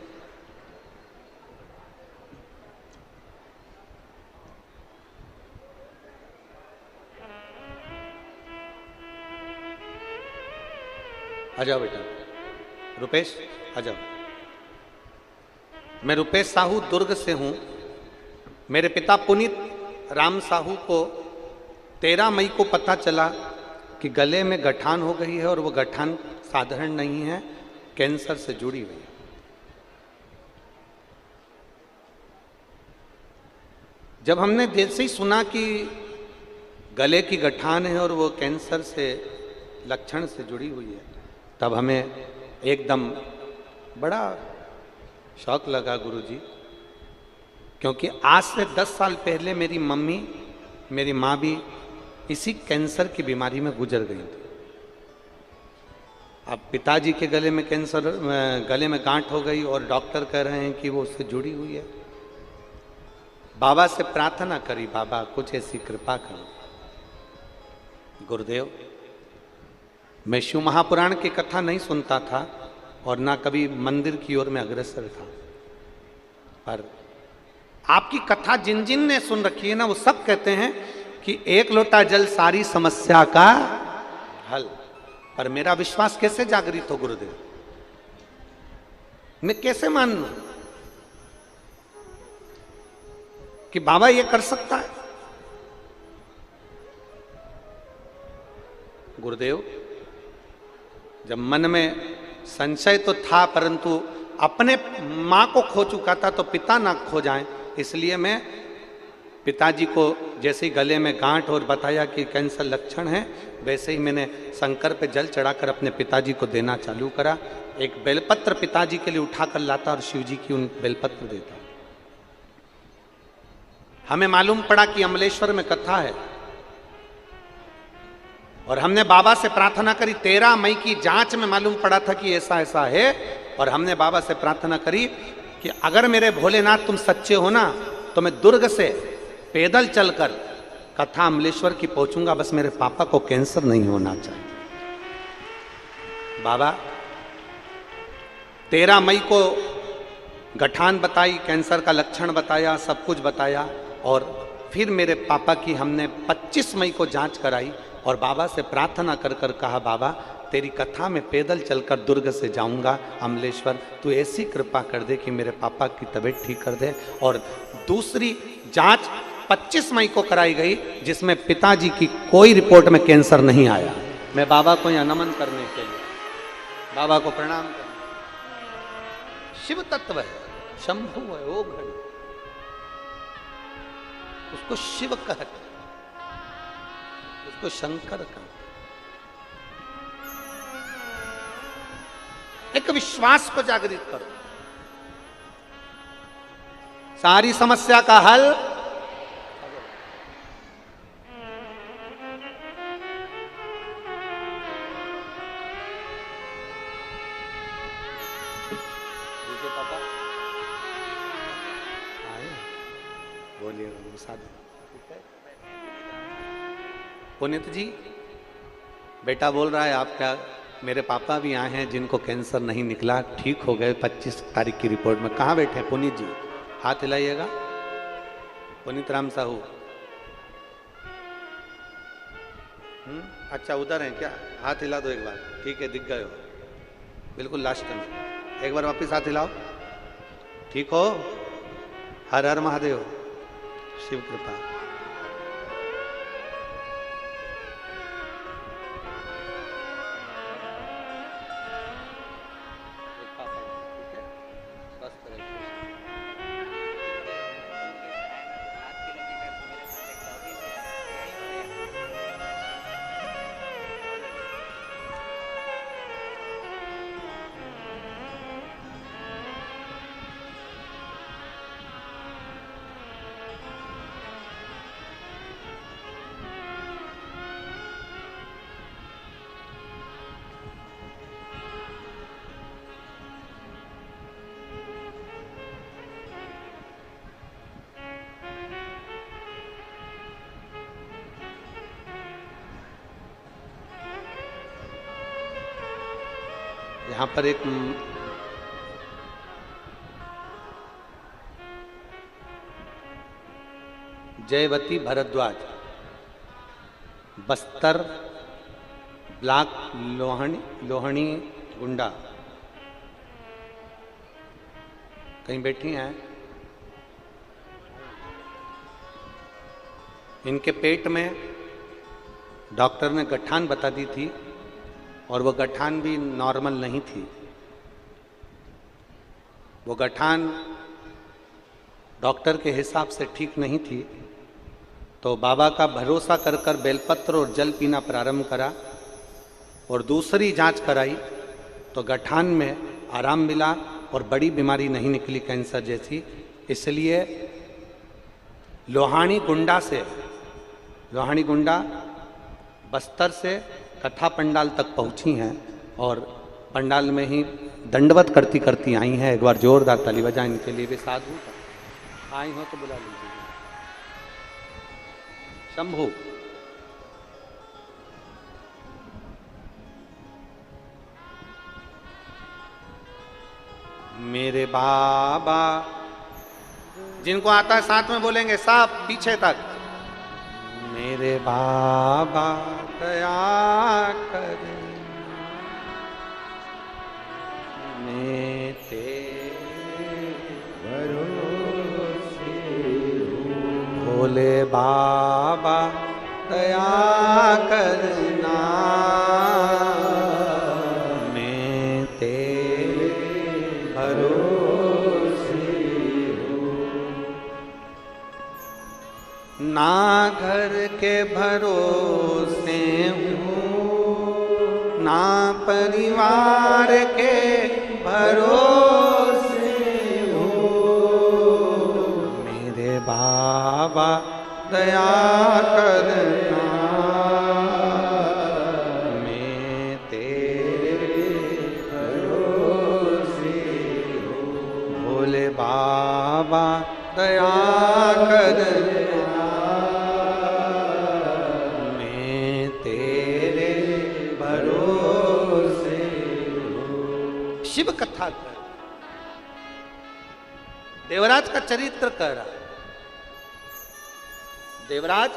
आ जाओ बेटा, रुपेश आ जाओ। मैं रुपेश साहू दुर्ग से हूं। मेरे पिता पुनीत राम साहू को 13 मई को पता चला कि गले में गठान हो गई है और वो गठान साधारण नहीं है, कैंसर से जुड़ी हुई है। जब हमने जैसे ही सुना कि गले की गठान है और वो कैंसर से लक्षण से जुड़ी हुई है, तब हमें एकदम बड़ा शौक लगा गुरुजी, क्योंकि आज से 10 साल पहले मेरी मम्मी, मेरी माँ भी इसी कैंसर की बीमारी में गुजर गई थी। अब पिताजी के गले में कैंसर, गले में गांठ हो गई और डॉक्टर कह रहे हैं कि वो उससे जुड़ी हुई है। बाबा से प्रार्थना करी, बाबा कुछ ऐसी कृपा करो। गुरुदेव, मैं शिव महापुराण की कथा नहीं सुनता था और ना कभी मंदिर की ओर में अग्रसर था, पर आपकी कथा जिन जिन ने सुन रखी है ना, वो सब कहते हैं कि एक लोटा जल सारी समस्या का हल। पर मेरा विश्वास कैसे जागृत हो गुरुदेव? मैं कैसे मान लूं कि बाबा ये कर सकता है? गुरुदेव, जब मन में संशय तो था, परंतु अपने माँ को खो चुका था तो पिता ना खो जाएं, इसलिए मैं पिताजी को जैसे ही गले में गांठ और बताया कि कैंसर लक्षण है, वैसे ही मैंने शंकर पे जल चढ़ाकर अपने पिताजी को देना चालू करा। एक बेलपत्र पिताजी के लिए उठाकर लाता और शिव जी की उन बेलपत्र देता। हमें मालूम पड़ा कि अमलेश्वर में कथा है और हमने बाबा से प्रार्थना करी। 13 मई की जांच में मालूम पड़ा था कि ऐसा ऐसा है, और हमने बाबा से प्रार्थना करी कि अगर मेरे भोलेनाथ तुम सच्चे हो ना तो मैं दुर्ग से पैदल चलकर कथा अमलेश्वर की पहुंचूंगा, बस मेरे पापा को कैंसर नहीं होना चाहिए। बाबा 13 मई को गठान बताई, कैंसर का लक्षण बताया, सब कुछ बताया, और फिर मेरे पापा की हमने 25 मई को जांच कराई और बाबा से प्रार्थना कर कर कहा, बाबा तेरी कथा में पैदल चलकर दुर्ग से जाऊंगा अमलेश्वर, तू ऐसी कृपा कर दे कि मेरे पापा की तबीयत ठीक कर दे। और दूसरी जांच 25 मई को कराई गई जिसमें पिताजी की कोई रिपोर्ट में कैंसर नहीं आया। मैं बाबा को यहाँ नमन करने के लिए, बाबा को प्रणाम करने, शिव तत्व है, शंभु है, ओ घड़ी उसको शिव कहते, उसको शंकर कहते। एक विश्वास को जागृत करो, सारी समस्या का हल पापा आए, बोलिए साधु। पुनीत जी बेटा बोल रहा है आपका, मेरे पापा भी आए हैं जिनको कैंसर नहीं निकला, ठीक हो गए 25 तारीख की रिपोर्ट में। कहाँ बैठे हैं पुनीत जी? हाथ हिलाइएगा। पुनीत राम साहू, अच्छा उधर हैं क्या? हाथ हिला दो एक बार। ठीक है, दिख गए हो बिल्कुल लास्ट में। एक बार वापिस हाथ हिलाओ। ठीक हो? हर हर महादेव, शिव कृपा। यहाँ पर एक जयवती भारद्वाज, बस्तर ब्लॉक, लोहनी गुंडा कहीं बैठी हैं। इनके पेट में डॉक्टर ने गठान बता दी थी और वो गठान भी नॉर्मल नहीं थी। वो गठान डॉक्टर के हिसाब से ठीक नहीं थी, तो बाबा का भरोसा कर कर बेलपत्र और जल पीना प्रारंभ करा और दूसरी जांच कराई तो गठान में आराम मिला और बड़ी बीमारी नहीं निकली कैंसर जैसी। इसलिए लोहानी गुंडा बस्तर से कथा पंडाल तक पहुंची हैं और पंडाल में ही दंडवत करती करती आई हैं। एक बार जोरदार ताली बजाएं इनके लिए। भी साधु आई हो तो बुला लीजिए। शंभू, मेरे बाबा, जिनको आता है साथ में बोलेंगे सब पीछे तक। मेरे बाबा दया कर, मैं तेरे भरोसे हूँ। भोले बाबा दया करना, मैं तेरे भरोसे भरोसे हूँ, ना परिवार के भरोसे हूँ। मेरे बाबा दया करना, मैं तेरे भरोसे हूँ। भोले बाबा दया करना, मैं तेरे भरोसे हूँ। शिव कथा कर, देवराज का चरित्र कह रहा है। देवराज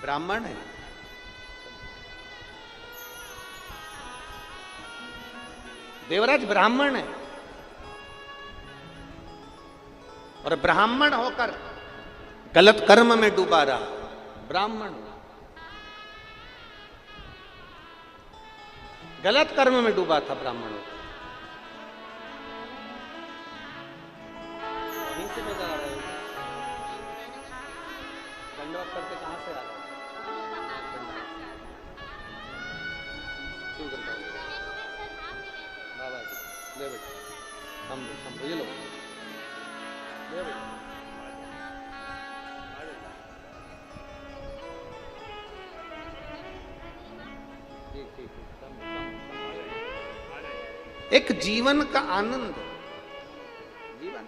ब्राह्मण है, देवराज ब्राह्मण है, और ब्राह्मण होकर गलत कर्म में डूबा रहा। ब्राह्मण गलत कर्म में डूबा था, ब्राह्मण होकर। यहीं से नजर आ रहा है, दंडवत करके कहां से आ रहा है? क्यों करता है? बाबा जी ले बेटा, समझो ये लो, ले बेटा। एक जीवन का आनंद, जीवन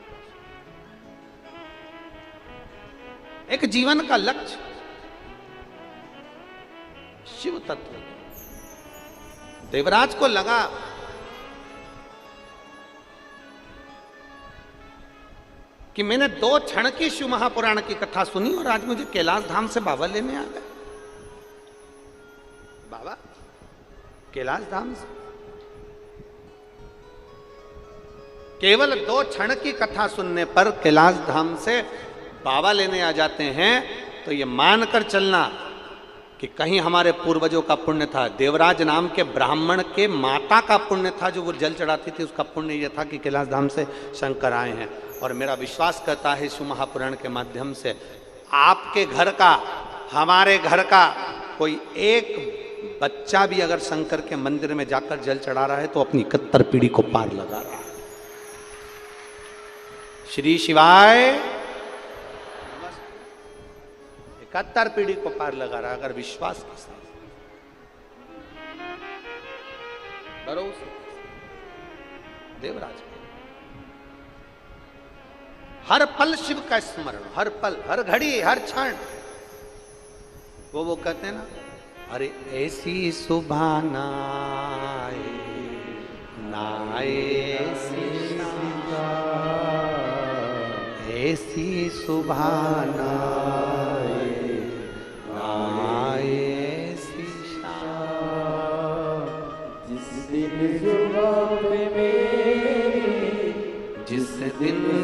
एक जीवन का लक्ष्य शिव तत्व। देवराज को लगा कि मैंने 2 क्षण की शिव महापुराण की कथा सुनी और आज मुझे कैलाश धाम से बाबा लेने आ गए। बाबा कैलाश धाम से केवल 2 क्षण की कथा सुनने पर कैलाश धाम से बाबा लेने आ जाते हैं, तो ये मानकर चलना कि कहीं हमारे पूर्वजों का पुण्य था। देवराज नाम के ब्राह्मण के माता का पुण्य था, जो वो जल चढ़ाती थी, उसका पुण्य यह था कि कैलाश धाम से शंकर आए हैं। और मेरा विश्वास करता है शिव महापुराण के माध्यम से आपके घर का, हमारे घर का कोई एक बच्चा भी अगर शंकर के मंदिर में जाकर जल चढ़ा रहा है तो अपनी 71 पीढ़ी को पार लगा रहा है। श्री शिवाय 71 पीढ़ी को पार लगा रहा, अगर विश्वास के साथ, भरोसे। देवराज हर पल शिव का स्मरण, हर पल, हर घड़ी, हर क्षण। वो कहते हैं ना, अरे ऐसी सुबह नाए ऐसी सुबह नाए ऐसी शाम, जिस दिन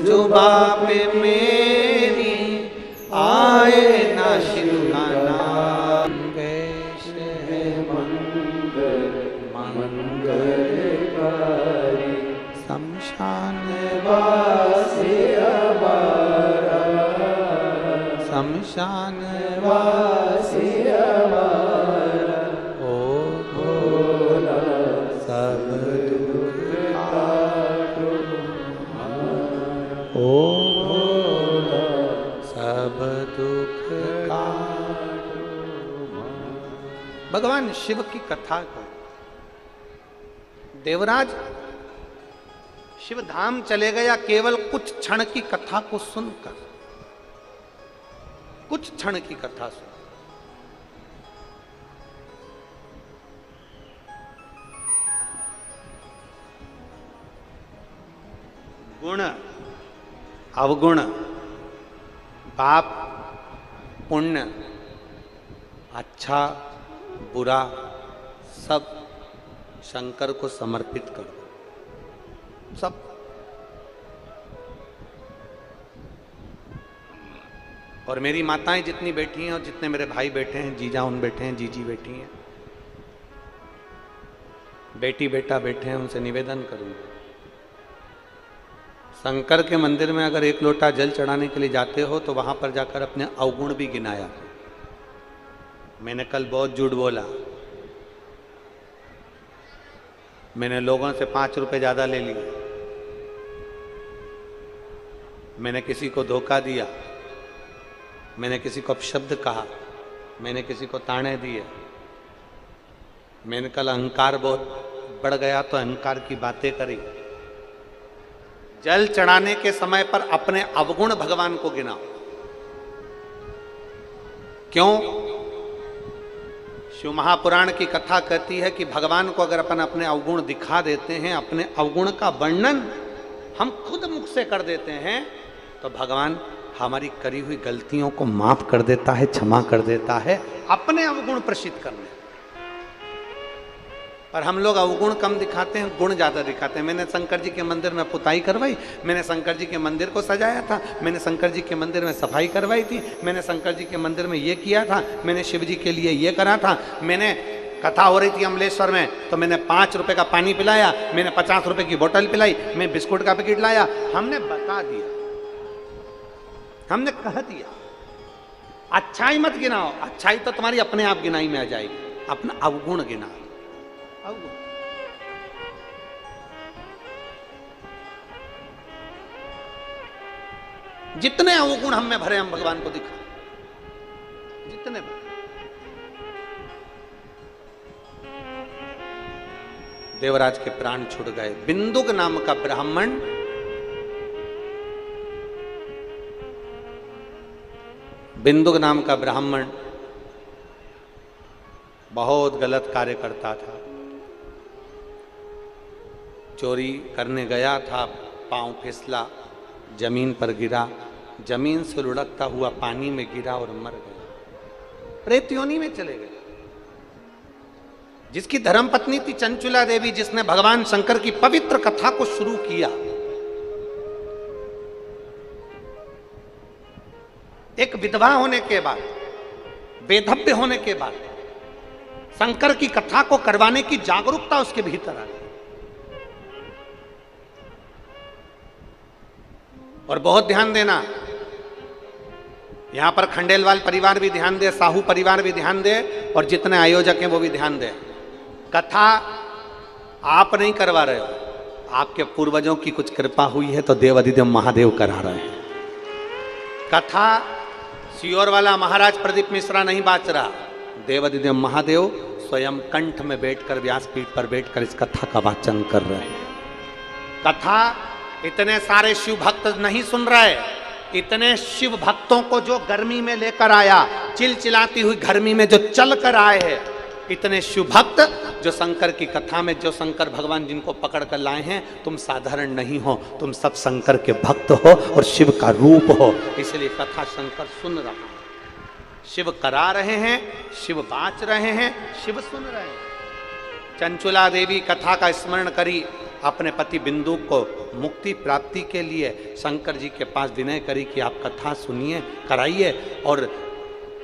जुबां पे मेरी आए ना शिव का नाम। वैश है मंगलकारी, शमशान वासी हमारा, शमशान वासी हमारा। ओ भोला सब दुख काटो, ओ भोला सब दुख काटो। भगवान शिव की कथा को देवराज शिव धाम चले गया केवल कुछ क्षण की कथा को सुनकर, कुछ क्षण की कथा सुन। गुण अवगुण, पाप पुण्य, अच्छा बुरा, सब शंकर को समर्पित कर दो, सब। और मेरी माताएं जितनी बैठी हैं और जितने मेरे भाई बैठे हैं, जीजा उन बैठे हैं, जीजी बैठी हैं, बेटी बेटा बैठे हैं, उनसे निवेदन करूंगा, शंकर के मंदिर में अगर 1 लोटा जल चढ़ाने के लिए जाते हो तो वहां पर जाकर अपने अवगुण भी गिनाया करो। मैंने कल बहुत झूठ बोला, मैंने लोगों से 5 रुपए ज्यादा ले लिए, मैंने किसी को धोखा दिया, मैंने किसी को अपशब्द कहा, मैंने किसी को ताने दिए, मैंने कल अहंकार बहुत बढ़ गया तो अहंकार की बातें करी। जल चढ़ाने के समय पर अपने अवगुण भगवान को गिनाओ। क्यों? शिव महापुराण की कथा कहती है कि भगवान को अगर अपन अपने अवगुण दिखा देते हैं, अपने अवगुण का वर्णन हम खुद मुख से कर देते हैं, तो भगवान हमारी करी हुई गलतियों को माफ कर देता है, क्षमा कर देता है, अपने अवगुण प्रसिद्ध करने। पर हम लोग अवगुण कम दिखाते हैं, गुण ज्यादा दिखाते हैं। मैंने शंकर जी के मंदिर में पुताई करवाई, मैंने शंकर जी के मंदिर को सजाया था, मैंने शंकर जी के मंदिर में सफाई करवाई थी, मैंने शंकर जी के मंदिर में ये किया था, मैंने शिव जी के लिए ये करा था, मैंने कथा हो रही थी अमलेश्वर में तो मैंने 5 रुपए का पानी पिलाया, मैंने 50 रुपए की बोतल पिलाई, मैं बिस्कुट का पैकेट लाया। हमने बता दिया, हमने कह दिया। अच्छाई मत गिनाओ, अच्छाई तो तुम्हारी अपने आप गिनाई में आ जाएगी, अपना अवगुण गिनाओ। अवगुण जितने अवगुण हम में भरे हम भगवान को दिखा, जितने भरे। देवराज के प्राण छुट गए। बिंदुक नाम का ब्राह्मण बिंदुक नाम का ब्राह्मण बहुत गलत कार्य करता था। चोरी करने गया था, पांव फिसला, जमीन पर गिरा, जमीन से लुढ़कता हुआ पानी में गिरा और मर गया, प्रेत योनि में चले गए। जिसकी धर्मपत्नी थी चंचुला देवी, जिसने भगवान शंकर की पवित्र कथा को शुरू किया, एक विधवा होने के बाद, वेधव्य होने के बाद शंकर की कथा को करवाने की जागरूकता उसके भीतर आ गई। और बहुत ध्यान देना, यहां पर खंडेलवाल परिवार भी ध्यान दे, साहू परिवार भी ध्यान दे, और जितने आयोजक हैं वो भी ध्यान दे। कथा आप नहीं करवा रहे हो, आपके पूर्वजों की कुछ कृपा हुई है तो देवाधिदेव महादेव करा रहे हैं। कथा सियोर वाला महाराज प्रदीप मिश्रा नहीं बाच रहा, देवाधिदेव महादेव स्वयं कंठ में बैठकर, व्यासपीठ पर बैठकर इस कथा का वाचन कर रहे हैं। कथा इतने सारे शिव भक्त नहीं सुन रहे, इतने शिव भक्तों को जो गर्मी में लेकर आया, चिलचिलाती हुई गर्मी में जो चल कर आए हैं, इतने शिव भक्त जो शंकर की कथा में, जो शंकर भगवान जिनको पकड़ कर लाए हैं, तुम साधारण नहीं हो, तुम सब शंकर के भक्त हो और शिव का रूप हो। इसलिए कथा शंकर सुन रहा है, शिव करा रहे हैं, शिव बाच रहे हैं, शिव सुन रहे हैं। चंचुला देवी कथा का स्मरण करी, अपने पति बिंदु को मुक्ति प्राप्ति के लिए शंकर जी के पास विनय करी कि आप कथा सुनिए, कराइए। और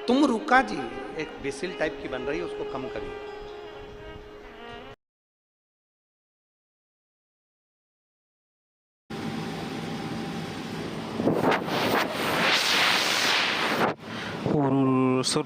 तुम रुका जी, एक विसिल टाइप की बन रही है, उसको कम करिए। और सर